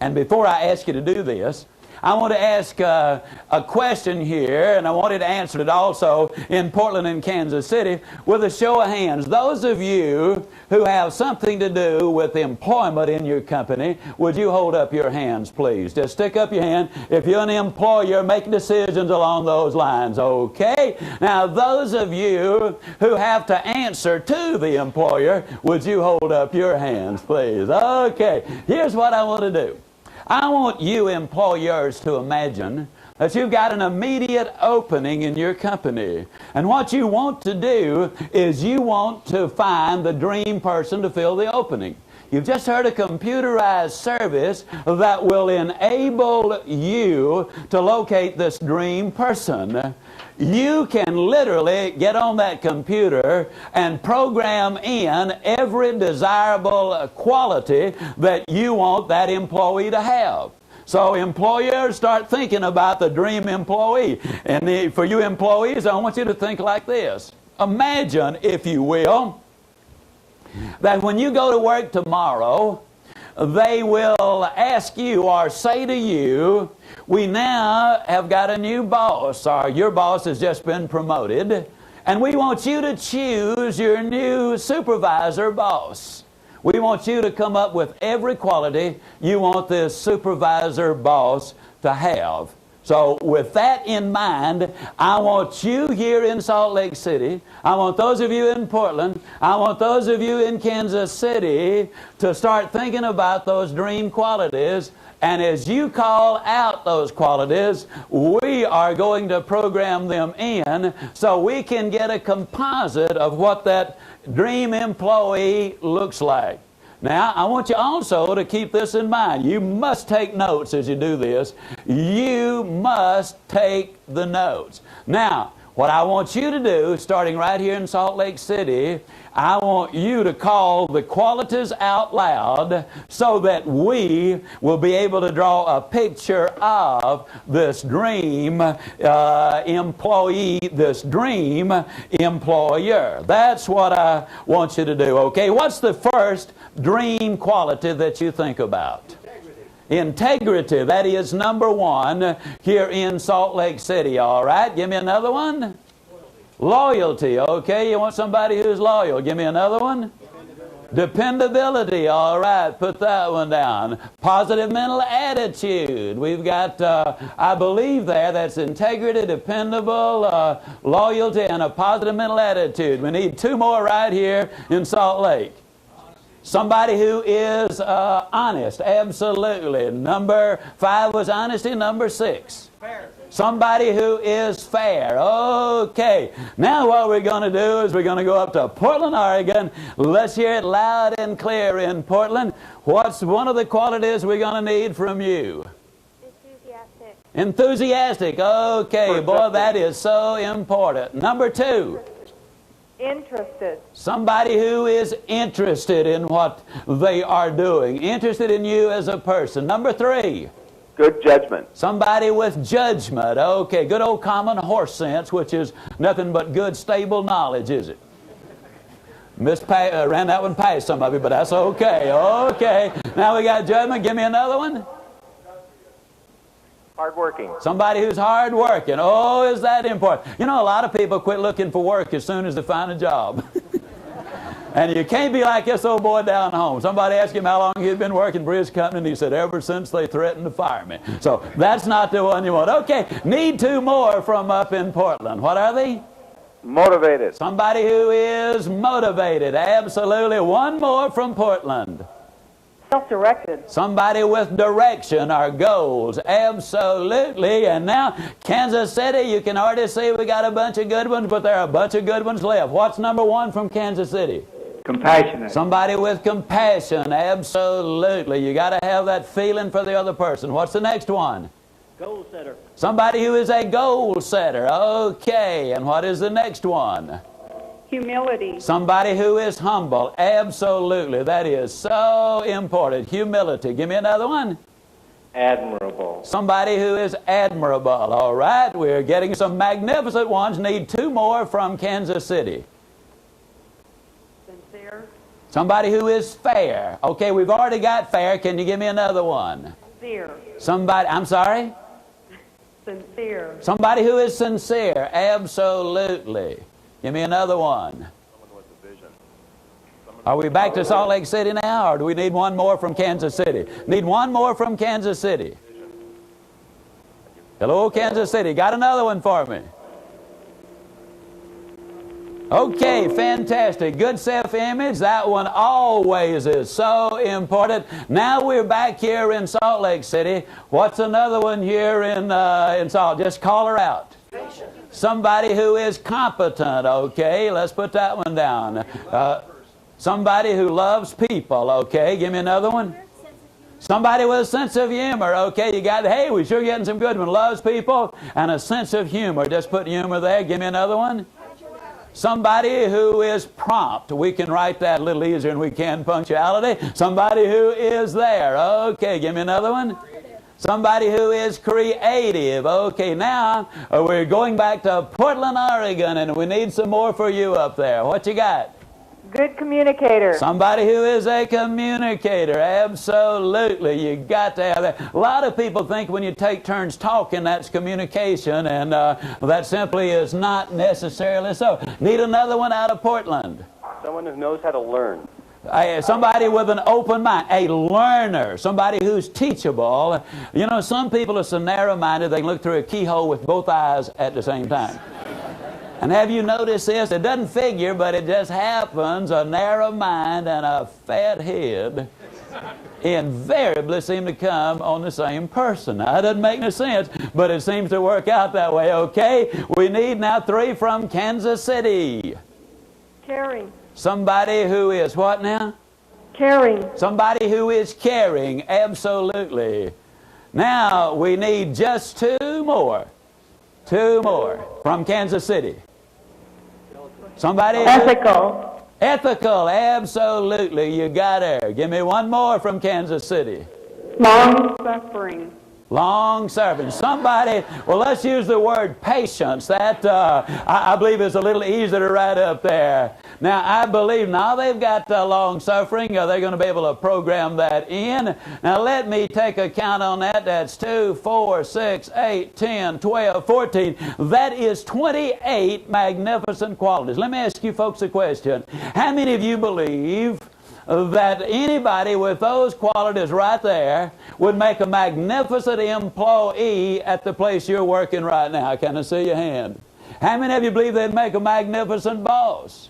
Speaker 2: and before I ask you to do this, I want to ask a question here, and I wanted to answer it also in Portland and Kansas City with a show of hands. Those of you who have something to do with employment in your company, would you hold up your hands, please? Just stick up your hand if you're an employer making decisions along those lines, okay? Now, those of you who have to answer to the employer, would you hold up your hands, please? Okay, here's what I want to do. I want you employers to imagine that you've got an immediate opening in your company. And what you want to do is you want to find the dream person to fill the opening. You've just heard a computerized service that will enable you to locate this dream person. You can literally get on that computer and program in every desirable quality that you want that employee to have. So employers, start thinking about the dream employee. And for you employees, I want you to think like this. Imagine, if you will, that when you go to work tomorrow, they will ask you or say to you, we now have got a new boss, or your boss has just been promoted, and we want you to choose your new supervisor boss. We want you to come up with every quality you want this supervisor boss to have. So with that in mind, I want you here in Salt Lake City, I want those of you in Portland, I want those of you in Kansas City to start thinking about those dream qualities. And as you call out those qualities, we are going to program them in so we can get a composite of what that dream employee looks like. Now, I want you also to keep this in mind. You must take notes as you do this. You must take the notes. Now, what I want you to do, starting right here in Salt Lake City, I want you to call the qualities out loud so that we will be able to draw a picture of this dream employee, this dream employer. That's what I want you to do, okay? What's the first dream quality that you think about? Integrity. That is number one here in Salt Lake City, all right? Give me another one. Loyalty. Okay, you want somebody who's loyal. Give me another one. Dependability. All right, put that one down. Positive mental attitude. We've got, I believe that's integrity, dependable, loyalty, and a positive mental attitude. We need two more right here in Salt Lake. Somebody who is honest, absolutely. Number 5 was honesty. Number 6. Fair. Somebody who is fair. Okay. Now what we're going to do is we're going to go up to Portland, Oregon. Let's hear it loud and clear in Portland. What's one of the qualities we're going to need from you?
Speaker 3: Enthusiastic.
Speaker 2: Enthusiastic. Okay, boy, that is so important. Number 2.
Speaker 3: Interested.
Speaker 2: Somebody who is interested in what they are doing. Interested in you as a person. Number 3.
Speaker 4: Good judgment.
Speaker 2: Somebody with judgment. Okay, good old common horse sense, which is nothing but good, stable knowledge, is it? Ran that one past some of you, but that's okay. Okay. Now we got judgment. Give me another one.
Speaker 4: Hardworking.
Speaker 2: Somebody who's hardworking. Oh, is that important? You know, a lot of people quit looking for work as soon as they find a job. And you can't be like this old boy down home. Somebody asked him how long he'd been working for his company, and he said, ever since they threatened to fire me. So that's not the one you want. Okay, need 2 more from up in Portland. What are they?
Speaker 4: Motivated.
Speaker 2: Somebody who is motivated. Absolutely. 1 more from Portland.
Speaker 3: Self-directed.
Speaker 2: Somebody with direction or goals. Absolutely. And now, Kansas City, you can already see we got a bunch of good ones, but there are a bunch of good ones left. What's number 1 from Kansas City?
Speaker 4: Compassionate.
Speaker 2: Somebody with compassion. Absolutely. You got to have that feeling for the other person. What's the next one?
Speaker 1: Goal setter.
Speaker 2: Somebody who is a goal setter. Okay. And what is the next one?
Speaker 3: Humility.
Speaker 2: Somebody who is humble. Absolutely. That is so important. Humility. Give me another one.
Speaker 4: Admirable.
Speaker 2: Somebody who is admirable. All right. We're getting some magnificent ones. Need 2 more from Kansas City.
Speaker 3: Sincere.
Speaker 2: Somebody who is fair. Okay, we've already got fair. Can you give me another one?
Speaker 3: Sincere.
Speaker 2: Somebody, I'm sorry?
Speaker 3: Sincere.
Speaker 2: Somebody who is sincere. Absolutely. Give me another one. Are we back to Salt Lake City now, or do we need one more from Kansas City? Need one more from Kansas City. Hello, Kansas City. Got another one for me? Okay, fantastic. Good self-image. That one always is so important. Now we're back here in Salt Lake City. What's another one here in Salt? Just call her out. Somebody who is competent. Okay, let's put that one down. Somebody who loves people. Okay, give me another one. Somebody with a sense of humor. Okay, you got, hey, we're sure getting some good one. Loves people and a sense of humor. Just put humor there. Give me another one. Somebody who is prompt. We can write that a little easier than we can punctuality. Somebody who is there. Okay, give me another one. Somebody who is creative. Okay, now we're going back to Portland, Oregon, and we need some more for you up there. What you got?
Speaker 3: Good communicator.
Speaker 2: Somebody who is a communicator. Absolutely. You got to have that. A lot of people think when you take turns talking, that's communication, and that simply is not necessarily so. Need another one out of Portland.
Speaker 4: Someone who knows how to learn.
Speaker 2: Somebody with an open mind, a learner, somebody who's teachable. You know, some people are so narrow-minded they can look through a keyhole with both eyes at the same time. And have you noticed this? It doesn't figure, but it just happens. A narrow mind and a fat head invariably seem to come on the same person. Now, that doesn't make no sense, but it seems to work out that way. Okay, we need now 3 from Kansas City.
Speaker 3: Caring.
Speaker 2: Somebody who is what now?
Speaker 3: Caring.
Speaker 2: Somebody who is caring. Absolutely. Now, we need just 2 more. 2 more from Kansas City. Somebody?
Speaker 3: Ethical.
Speaker 2: Ethical, absolutely. You got her. Give me one more from Kansas City.
Speaker 3: Long suffering.
Speaker 2: Long serving. Somebody, well, let's use the word patience. That, I believe, is a little easier to write up there. Now, I believe now they've got long suffering. They're going to be able to program that in. Now, let me take a count on that. That's 2, 4, 6, 8, 10, 12, 14. That is 28 magnificent qualities. Let me ask you folks a question. How many of you believe that anybody with those qualities right there would make a magnificent employee at the place you're working right now? Can I see your hand? How many of you believe they'd make a magnificent boss?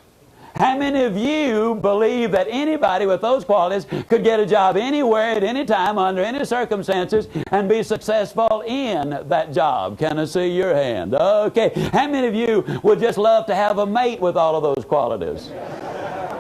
Speaker 2: How many of you believe that anybody with those qualities could get a job anywhere at any time under any circumstances and be successful in that job? Can I see your hand? Okay. How many of you would just love to have a mate with all of those qualities?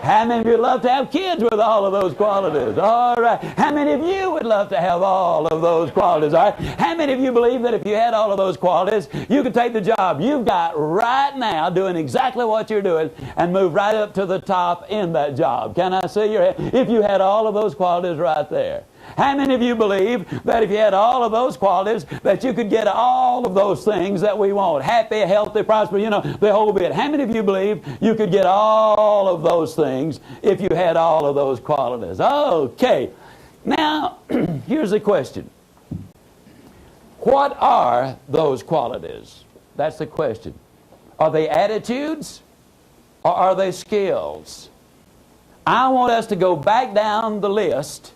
Speaker 2: How many of you would love to have kids with all of those qualities? All right. How many of you would love to have all of those qualities? All right. How many of you believe that if you had all of those qualities, you could take the job you've got right now doing exactly what you're doing and move right up to the top in that job? Can I see your hand? If you had all of those qualities right there. How many of you believe that if you had all of those qualities, that you could get all of those things that we want? Happy, healthy, prosperous, you know, the whole bit. How many of you believe you could get all of those things if you had all of those qualities? Okay. Now, here's the question. What are those qualities? That's the question. Are they attitudes or are they skills? I want us to go back down the list,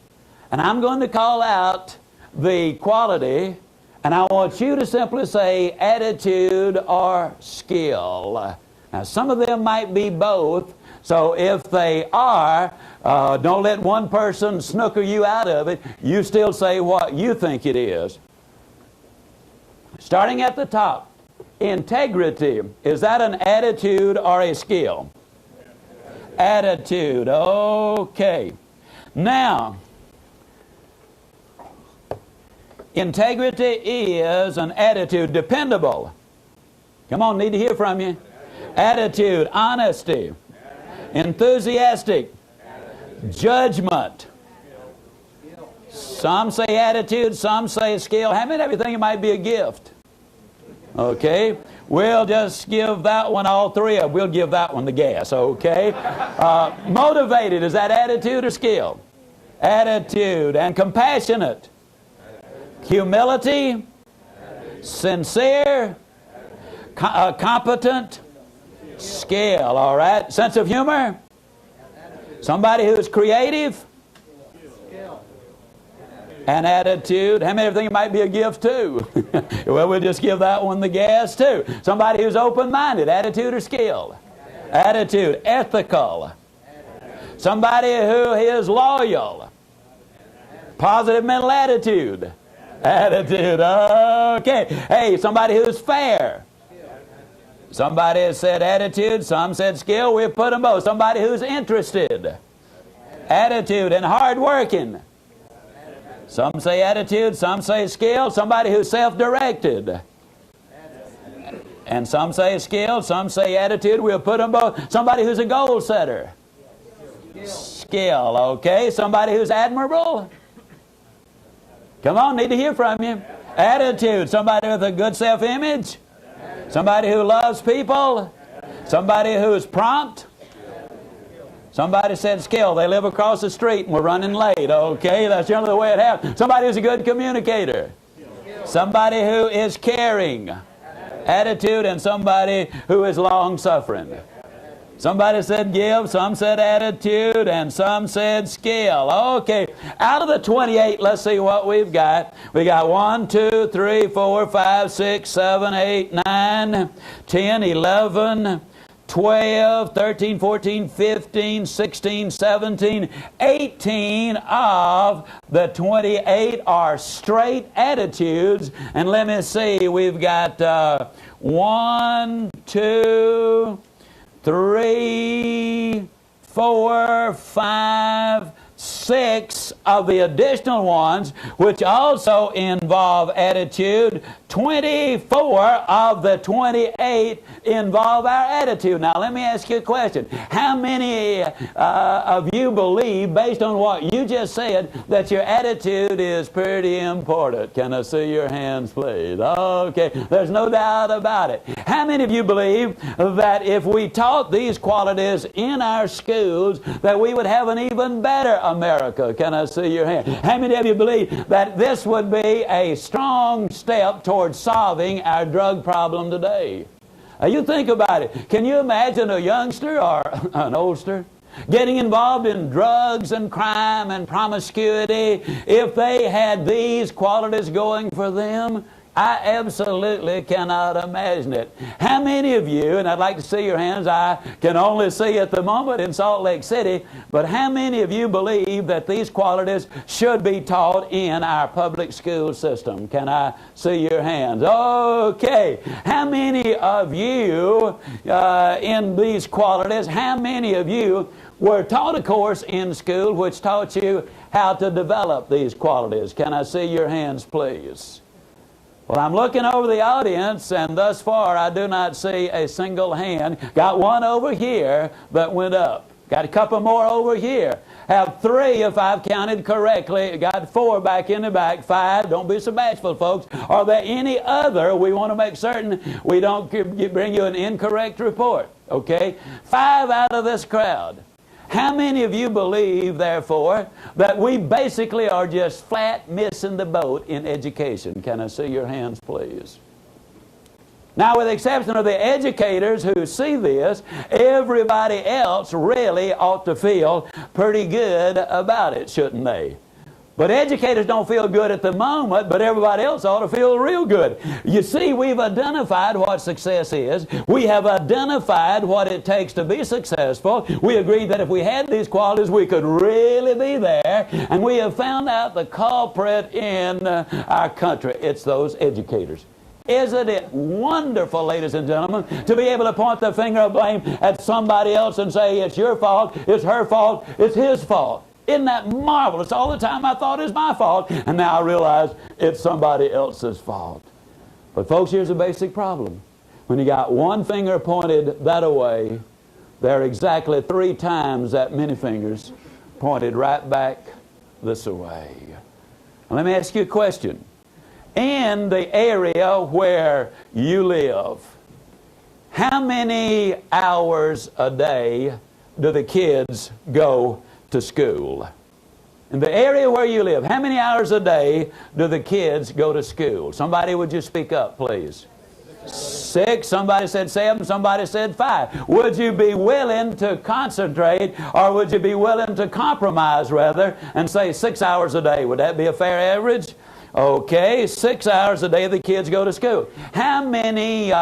Speaker 2: and I'm going to call out the quality, and I want you to simply say attitude or skill. Now, some of them might be both, so if they are, don't let one person snooker you out of it. You still say what you think it is. Starting at the top, integrity. Is that an attitude or a skill? Attitude. Okay. Now, integrity is an attitude. Dependable. Come on, need to hear from you. Attitude. Honesty. Enthusiastic. Judgment. Some say attitude, some say skill. How many of you think it might be a gift? Okay. We'll just give that one, all three of them. We'll give that one the gas, okay? Motivated, is that attitude or skill? Attitude. And compassionate? Humility? Sincere? Competent? Skill, all right? Sense of humor? Somebody who's creative? And attitude. How many of you think it might be a gift too? Well, we'll just give that one the gas too. Somebody who's open-minded. Attitude or skill? Attitude. Ethical. Somebody who is loyal. Positive mental attitude. Attitude. Okay. Hey, somebody who's fair. Somebody has said attitude. Some said skill. We've put them both. Somebody who's interested. Attitude. And hard-working. Some say attitude, some say skill, somebody who's self-directed. And some say skill, some say attitude. We'll put them both. Somebody who's a goal setter. Skill, okay. Somebody who's admirable. Come on, need to hear from you. Attitude, somebody with a good self-image. Somebody who loves people. Somebody who's prompt. Somebody said skill. They live across the street and we're running late. Okay, that's generally the way it happens. Somebody who's a good communicator. Somebody who is caring. Attitude. And somebody who is long-suffering. Somebody said give, some said attitude, and some said skill. Okay, out of the 28, let's see what we've got. We got 1, 2, 3, 4, 5, 6, 7, 8, 9, 10, 11, 12, 13, 14, 15, 16, 17, 18 of the 28 are straight attitudes. And let me see, we've got 1, 2, 3, 4, 5, 6 of the additional ones, which also involve attitude. 24 of the 28 involve our attitude. Now, let me ask you a question. How many of you believe, based on what you just said, that your attitude is pretty important? Can I see your hands, please? Okay, there's no doubt about it. How many of you believe that if we taught these qualities in our schools, that we would have an even better America? Can I see your hand? How many of you believe that this would be a strong step towards solving our drug problem today? You think about it. Can you imagine a youngster or an oldster getting involved in drugs and crime and promiscuity if they had these qualities going for them? I absolutely cannot imagine it. How many of you, and I'd like to see your hands, I can only see at the moment in Salt Lake City, but how many of you believe that these qualities should be taught in our public school system? Can I see your hands? Okay. How many of you in these qualities, how many of you were taught a course in school which taught you how to develop these qualities? Can I see your hands, please? Well, I'm looking over the audience, and thus far I do not see a single hand. Got one over here that went up. Got a couple more over here. Have 3 if I've counted correctly. Got 4 back in the back. 5. Don't be so bashful, folks. Are there any other? We want to make certain we don't bring you an incorrect report. Okay? 5 out of this crowd. How many of you believe, therefore, that we basically are just flat missing the boat in education? Can I see your hands, please? Now, with the exception of the educators who see this, everybody else really ought to feel pretty good about it, shouldn't they? But educators don't feel good at the moment, but everybody else ought to feel real good. You see, we've identified what success is. We have identified what it takes to be successful. We agreed that if we had these qualities, we could really be there. And we have found out the culprit in our country. It's those educators. Isn't it wonderful, ladies and gentlemen, to be able to point the finger of blame at somebody else and say, it's your fault, it's her fault, it's his fault? Isn't that marvelous? All the time I thought it was my fault, and now I realize it's somebody else's fault. But folks, here's a basic problem. When you got one finger pointed that way, there are exactly 3 times that many fingers pointed right back this way. Now, let me ask you a question. In the area where you live, How many hours a day do the kids go to school? In the area where you live, how many hours a day do the kids go to school? Somebody, would you speak up, please? 6, somebody said 7, somebody said 5. Would you be willing to concentrate, or would you be willing to compromise, rather, and say 6 hours a day? Would that be a fair average? Okay, 6 hours a day the kids go to school. How many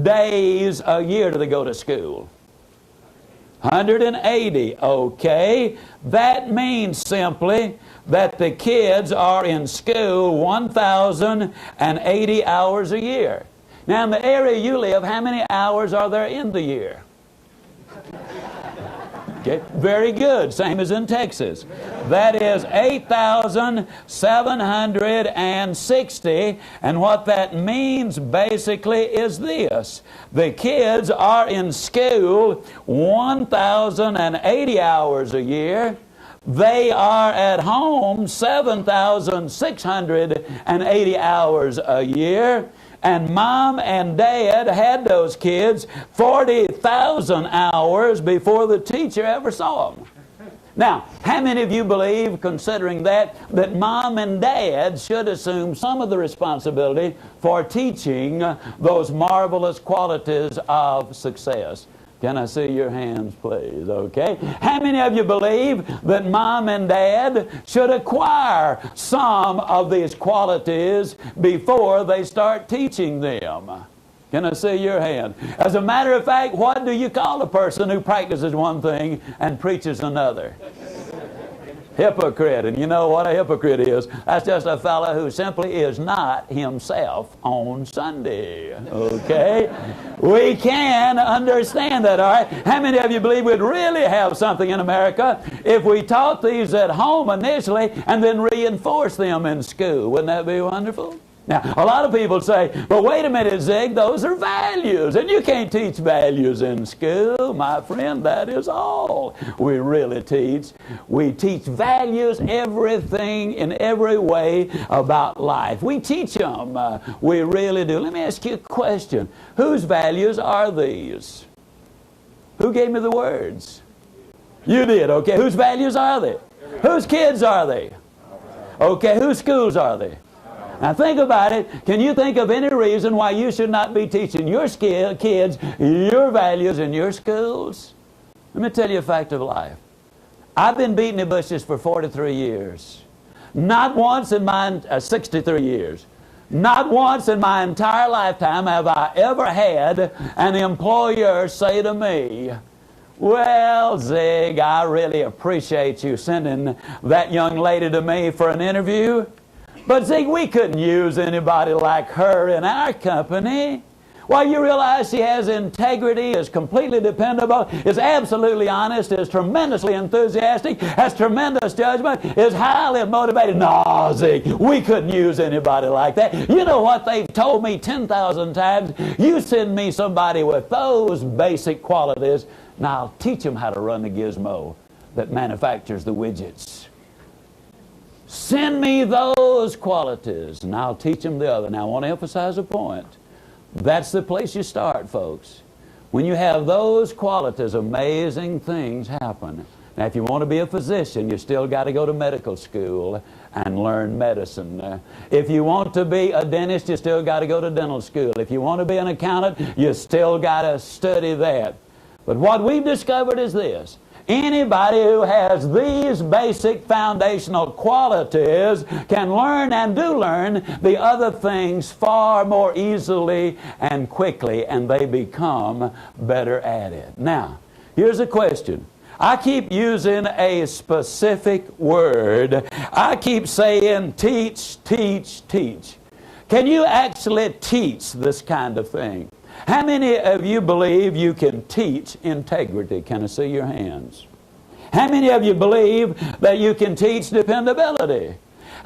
Speaker 2: days a year do they go to school? 180. Okay, that means simply that the kids are in school 1,080 hours a year. Now, in the area you live, how many hours are there in the year? Okay, very good. Same as in Texas. That is 8,760. And what that means basically is this. The kids are in school 1,080 hours a year. They are at home 7,680 hours a year. And mom and dad had those kids 40,000 hours before the teacher ever saw them. Now, how many of you believe, considering that mom and dad should assume some of the responsibility for teaching those marvelous qualities of success? Can I see your hands, please? Okay. How many of you believe that mom and dad should acquire some of these qualities before they start teaching them? Can I see your hand? As a matter of fact, what do you call a person who practices one thing and preaches another? Hypocrite. And you know what a hypocrite is? That's just a fellow who simply is not himself on Sunday. Okay? We can understand that, all right? How many of you believe we'd really have something in America if we taught these at home initially and then reinforced them in school? Wouldn't that be wonderful? Now, a lot of people say, but wait a minute, Zig, those are values, and you can't teach values in school. My friend, that is all we really teach. We teach values, everything in every way about life. We teach them. We really do. Let me ask you a question. Whose values are these? Who gave me the words? You did, okay. Whose values are they? Whose kids are they? Okay, whose schools are they? Now think about it. Can you think of any reason why you should not be teaching your kids your values in your schools? Let me tell you a fact of life. I've been beating the bushes for 43 years. Not once in my 63 years. Not once in my entire lifetime have I ever had an employer say to me, well, Zig, I really appreciate you sending that young lady to me for an interview. But Zig, we couldn't use anybody like her in our company. Well, you realize she has integrity, is completely dependable, is absolutely honest, is tremendously enthusiastic, has tremendous judgment, is highly motivated. No, Zig, we couldn't use anybody like that. You know what they've told me 10,000 times? You send me somebody with those basic qualities, and I'll teach them how to run the gizmo that manufactures the widgets. Send me those qualities, and I'll teach them the other. Now, I want to emphasize a point. That's the place you start, folks. When you have those qualities, amazing things happen. Now, if you want to be a physician, you still got to go to medical school and learn medicine. If you want to be a dentist, you still got to go to dental school. If you want to be an accountant, you still got to study that. But what we've discovered is this. Anybody who has these basic foundational qualities can learn and do learn the other things far more easily and quickly, and they become better at it. Now, here's a question. I keep using a specific word. I keep saying teach, teach, teach. Can you actually teach this kind of thing? How many of you believe you can teach integrity? Can I see your hands? How many of you believe that you can teach dependability?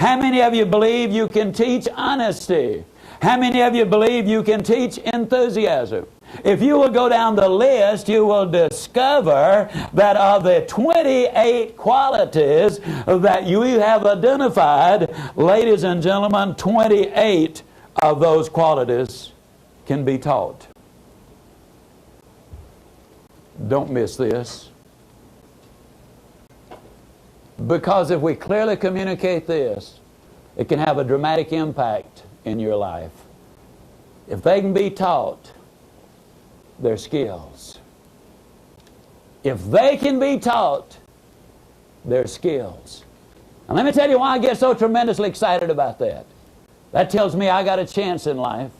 Speaker 2: How many of you believe you can teach honesty? How many of you believe you can teach enthusiasm? If you will go down the list, you will discover that of the 28 qualities that you have identified, ladies and gentlemen, 28 of those qualities can be taught. Don't miss this. Because if we clearly communicate this, it can have a dramatic impact in your life. If they can be taught their skills. If they can be taught their skills. And let me tell you why I get so tremendously excited about that. That tells me I got a chance in life.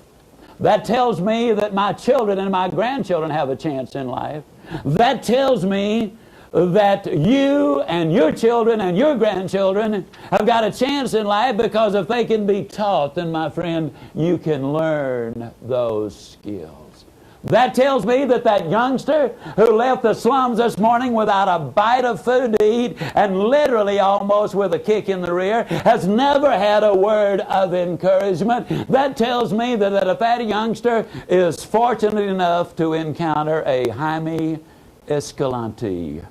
Speaker 2: That tells me that my children and my grandchildren have a chance in life. That tells me that you and your children and your grandchildren have got a chance in life, because if they can be taught, then my friend, you can learn those skills. That tells me that that youngster who left the slums this morning without a bite of food to eat, and literally almost with a kick in the rear, has never had a word of encouragement. That tells me that if that youngster is fortunate enough to encounter a Jaime Escalante,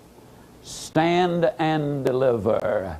Speaker 2: stand and deliver.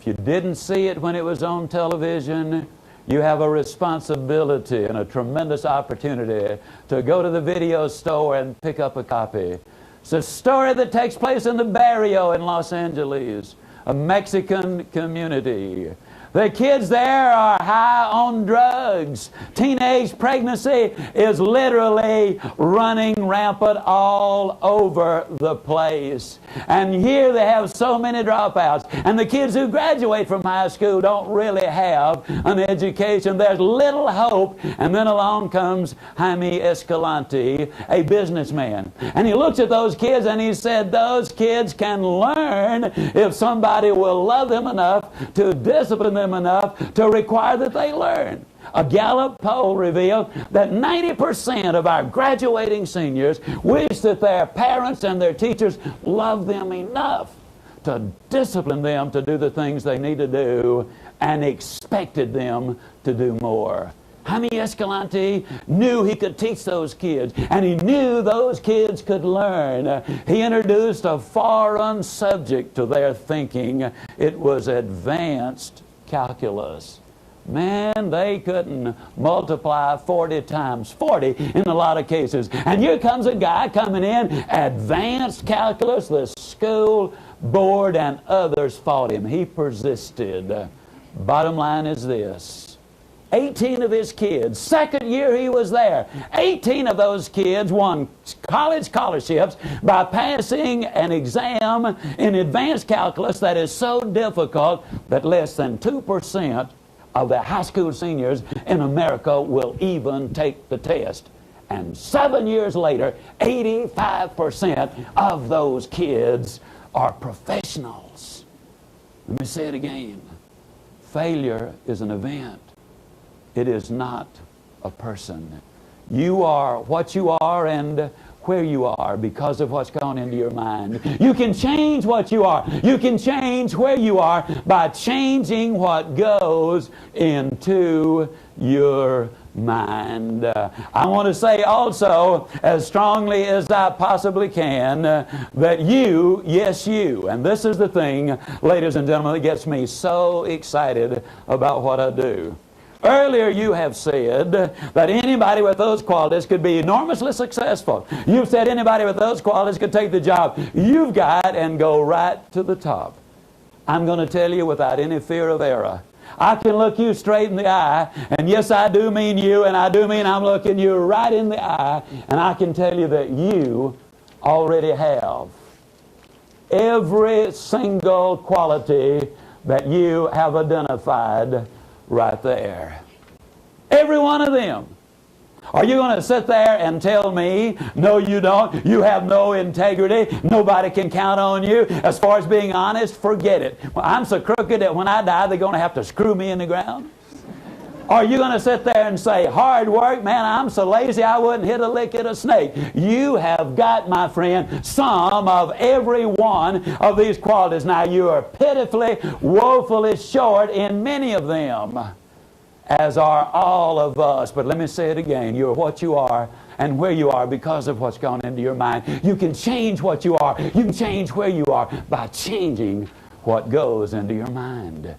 Speaker 2: If you didn't see it when it was on television, you have a responsibility and a tremendous opportunity to go to the video store and pick up a copy. It's a story that takes place in the barrio in Los Angeles, a Mexican community. The kids there are high on drugs. Teenage pregnancy is literally running rampant all over the place. And here they have so many dropouts. And the kids who graduate from high school don't really have an education. There's little hope. And then along comes Jaime Escalante, a businessman. And he looks at those kids and he said, those kids can learn if somebody will love them enough to discipline them enough to require that they learn. A Gallup poll revealed that 90% of our graduating seniors wish that their parents and their teachers loved them enough to discipline them to do the things they need to do and expected them to do more. Jaime Escalante knew he could teach those kids, and he knew those kids could learn. He introduced a foreign subject to their thinking. It was advanced calculus. Man, they couldn't multiply 40 times 40 in a lot of cases. And here comes a guy coming in, advanced calculus. The school board and others fought him. He persisted. Bottom line is this. 18 of his kids, second year he was there, 18 of those kids won college scholarships by passing an exam in advanced calculus that is so difficult that less than 2% of the high school seniors in America will even take the test. And 7 years later, 85% of those kids are professionals. Let me say it again. Failure is an event. It is not a person. You are what you are and where you are because of what's gone into your mind. You can change what you are. You can change where you are by changing what goes into your mind. I want to say also, as strongly as I possibly can, that you, yes you, and this is the thing, ladies and gentlemen, that gets me so excited about what I do. Earlier you have said that anybody with those qualities could be enormously successful. You've said anybody with those qualities could take the job you've got and go right to the top. I'm going to tell you without any fear of error. I can look you straight in the eye, and yes, I do mean you, and I do mean I'm looking you right in the eye, and I can tell you that you already have every single quality that you have identified right there. Every one of them. Are you going to sit there and tell me, no you don't, you have no integrity, nobody can count on you? As far as being honest, forget it. Well, I'm so crooked that when I die, they're going to have to screw me in the ground? Are you going to sit there and say, hard work, man, I'm so lazy I wouldn't hit a lick at a snake? You have got, my friend, some of every one of these qualities. Now, you are pitifully, woefully short in many of them, as are all of us. But let me say it again. You're what you are and where you are because of what's gone into your mind. You can change what you are. You can change where you are by changing what goes into your mind.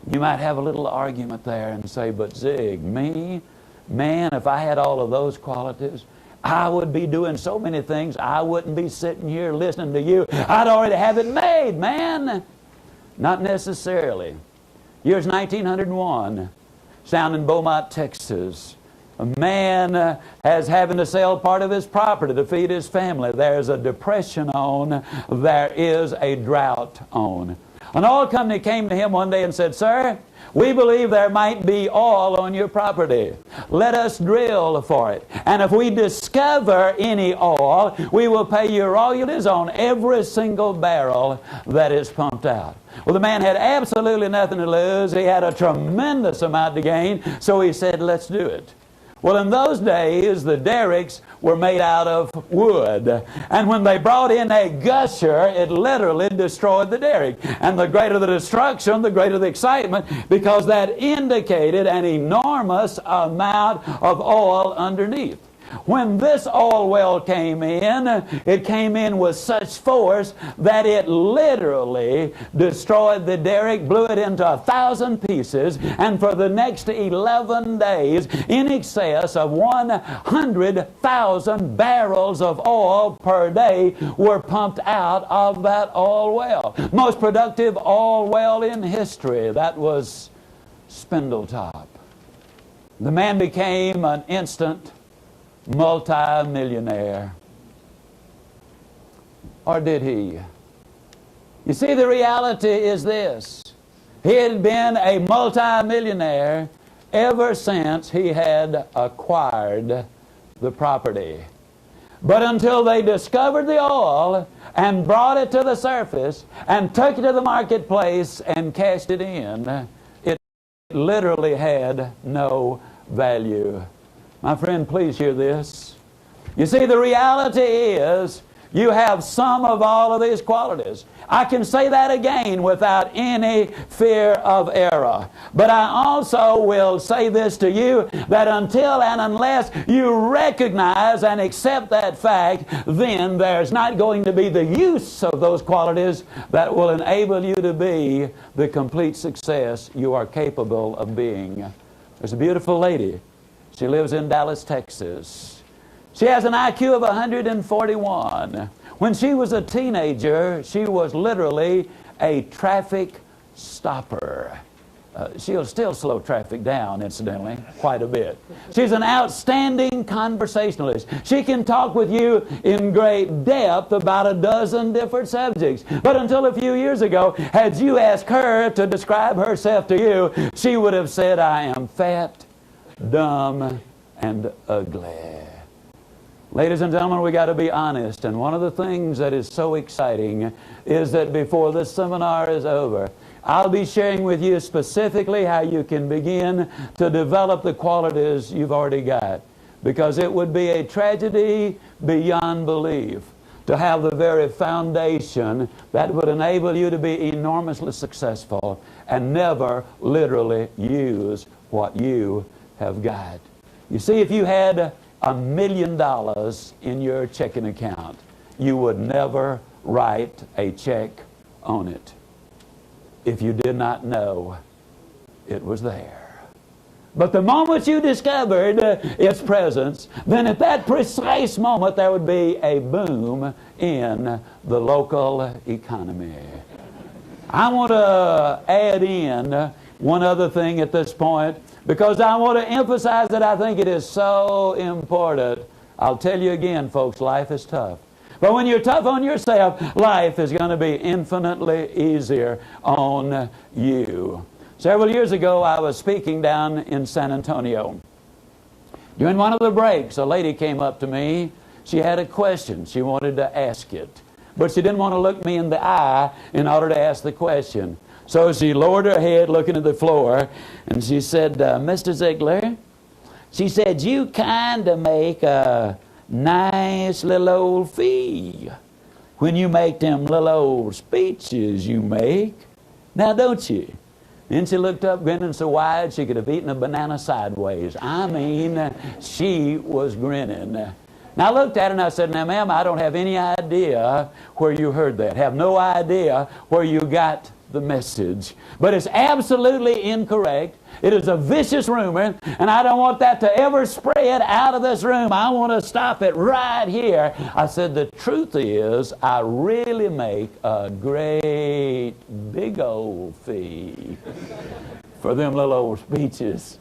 Speaker 2: You might have a little argument there and say, but Zig, me? Man, if I had all of those qualities, I would be doing so many things. I wouldn't be sitting here listening to you. I'd already have it made, man. Not necessarily. Year's 1901, down in Beaumont, Texas. A man has having to sell part of his property to feed his family. There's a depression on. There is a drought on. An oil company came to him one day and said, "Sir, we believe there might be oil on your property. Let us drill for it. And if we discover any oil, we will pay you royalties on every single barrel that is pumped out." Well, the man had absolutely nothing to lose. He had a tremendous amount to gain. So he said, "Let's do it." Well, in those days, the derricks were made out of wood. And when they brought in a gusher, it literally destroyed the derrick. And the greater the destruction, the greater the excitement, because that indicated an enormous amount of oil underneath. When this oil well came in, it came in with such force that it literally destroyed the derrick, blew it into 1,000 pieces, and for the next 11 days, in excess of 100,000 barrels of oil per day were pumped out of that oil well. Most productive oil well in history. That was Spindletop. The man became an instant multi-millionaire. Or did he? You see, the reality is this. He had been a multi-millionaire ever since he had acquired the property. But until they discovered the oil and brought it to the surface and took it to the marketplace and cashed it in, it literally had no value. My friend, please hear this. You see, the reality is you have some of all of these qualities. I can say that again without any fear of error. But I also will say this to you, that until and unless you recognize and accept that fact, then there's not going to be the use of those qualities that will enable you to be the complete success you are capable of being. There's a beautiful lady. She lives in Dallas, Texas. She has an IQ of 141. When she was a teenager, she was literally a traffic stopper. She'll still slow traffic down, incidentally, quite a bit. She's an outstanding conversationalist. She can talk with you in great depth about a dozen different subjects. But until a few years ago, had you asked her to describe herself to you, she would have said, "I am fat, dumb, and ugly." Ladies and gentlemen, we got to be honest, and one of the things that is so exciting is that before this seminar is over, I'll be sharing with you specifically how you can begin to develop the qualities you've already got, because it would be a tragedy beyond belief to have the very foundation that would enable you to be enormously successful and never literally use what you have got. You see, if you had $1 million in your checking account, you would never write a check on it if you did not know it was there. But the moment you discovered its presence, then at that precise moment there would be a boom in the local economy. I want to add in one other thing at this point, because I want to emphasize that I think it is so important. I'll tell you again, folks, life is tough. But when you're tough on yourself, life is going to be infinitely easier on you. Several years ago, I was speaking down in San Antonio. During one of the breaks, a lady came up to me. She had a question. She wanted to ask it. But she didn't want to look me in the eye in order to ask the question. So she lowered her head looking at the floor, and she said, "Mr. Ziegler," she said, "you kind of make a nice little old fee when you make them little old speeches you make. Now, don't you?" Then she looked up, grinning so wide she could have eaten a banana sideways. I mean, she was grinning. Now, I looked at her and I said, "Now, ma'am, I don't have any idea where you heard that. Have no idea where you got the message. But it's absolutely incorrect. It is a vicious rumor, and I don't want that to ever spread out of this room. I want to stop it right here. I said, the truth is, I really make a great big old fee for them little old speeches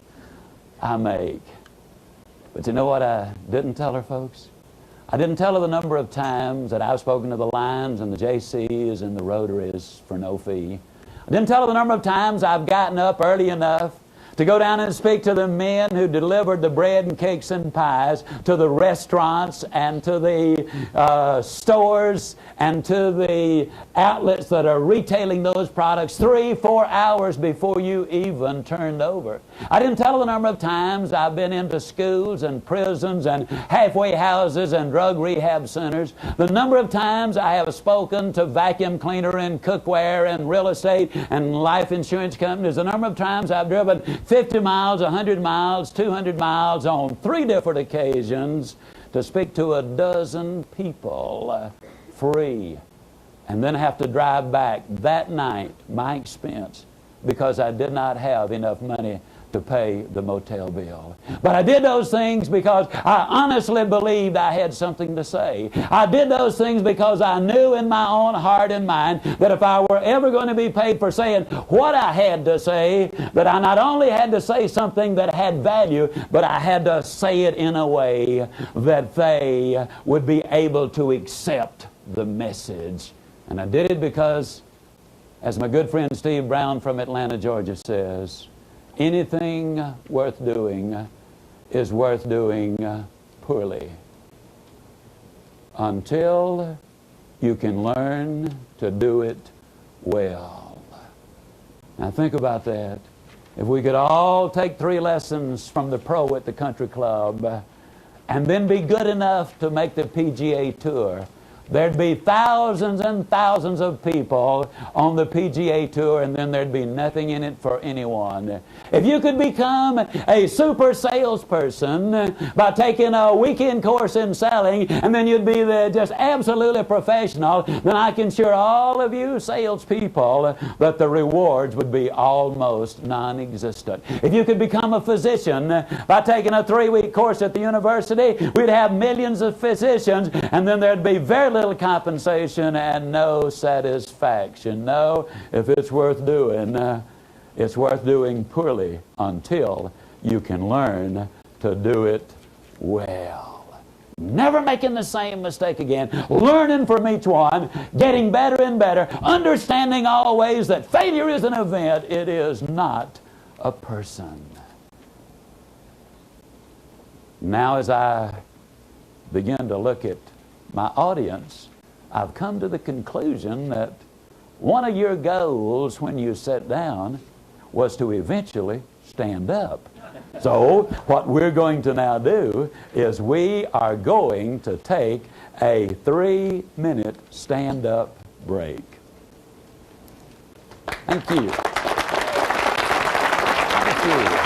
Speaker 2: I make. But you know what I didn't tell her, folks? I didn't tell her the number of times that I've spoken to the Lions and the JCs and the Rotaries for no fee. I didn't tell her the number of times I've gotten up early enough to go down and speak to the men who delivered the bread and cakes and pies to the restaurants and to the stores and to the outlets that are retailing those products 3-4 hours before you even turned over. I didn't tell the number of times I've been into schools and prisons and halfway houses and drug rehab centers. The number of times I have spoken to vacuum cleaner and cookware and real estate and life insurance companies. The number of times I've driven 50 miles, 100 miles, 200 miles on 3 different occasions to speak to a dozen people free, and then have to drive back that night, my expense, because I did not have enough money to pay the motel bill. But I did those things because I honestly believed I had something to say. I did those things because I knew in my own heart and mind that if I were ever going to be paid for saying what I had to say, that I not only had to say something that had value, but I had to say it in a way that they would be able to accept the message. And I did it because, as my good friend Steve Brown from Atlanta, Georgia says, anything worth doing is worth doing poorly until you can learn to do it well. Now think about that. If we could all take 3 lessons from the pro at the country club and then be good enough to make the PGA Tour, there'd be thousands and thousands of people on the PGA Tour, and then there'd be nothing in it for anyone. If you could become a super salesperson by taking a weekend course in selling, and then you'd be just absolutely professional, then I can assure all of you salespeople that the rewards would be almost non-existent. If you could become a physician by taking a 3-week course at the university, we'd have millions of physicians, and then there'd be very little compensation and no satisfaction. No, if it's worth doing poorly until you can learn to do it well. Never making the same mistake again, learning from each one, getting better and better, understanding always that failure is an event, it is not a person. Now as I begin to look at my audience, I've come to the conclusion that one of your goals when you sat down was to eventually stand up. So what we're going to now do is we are going to take a 3-minute stand-up break. Thank you. Thank you.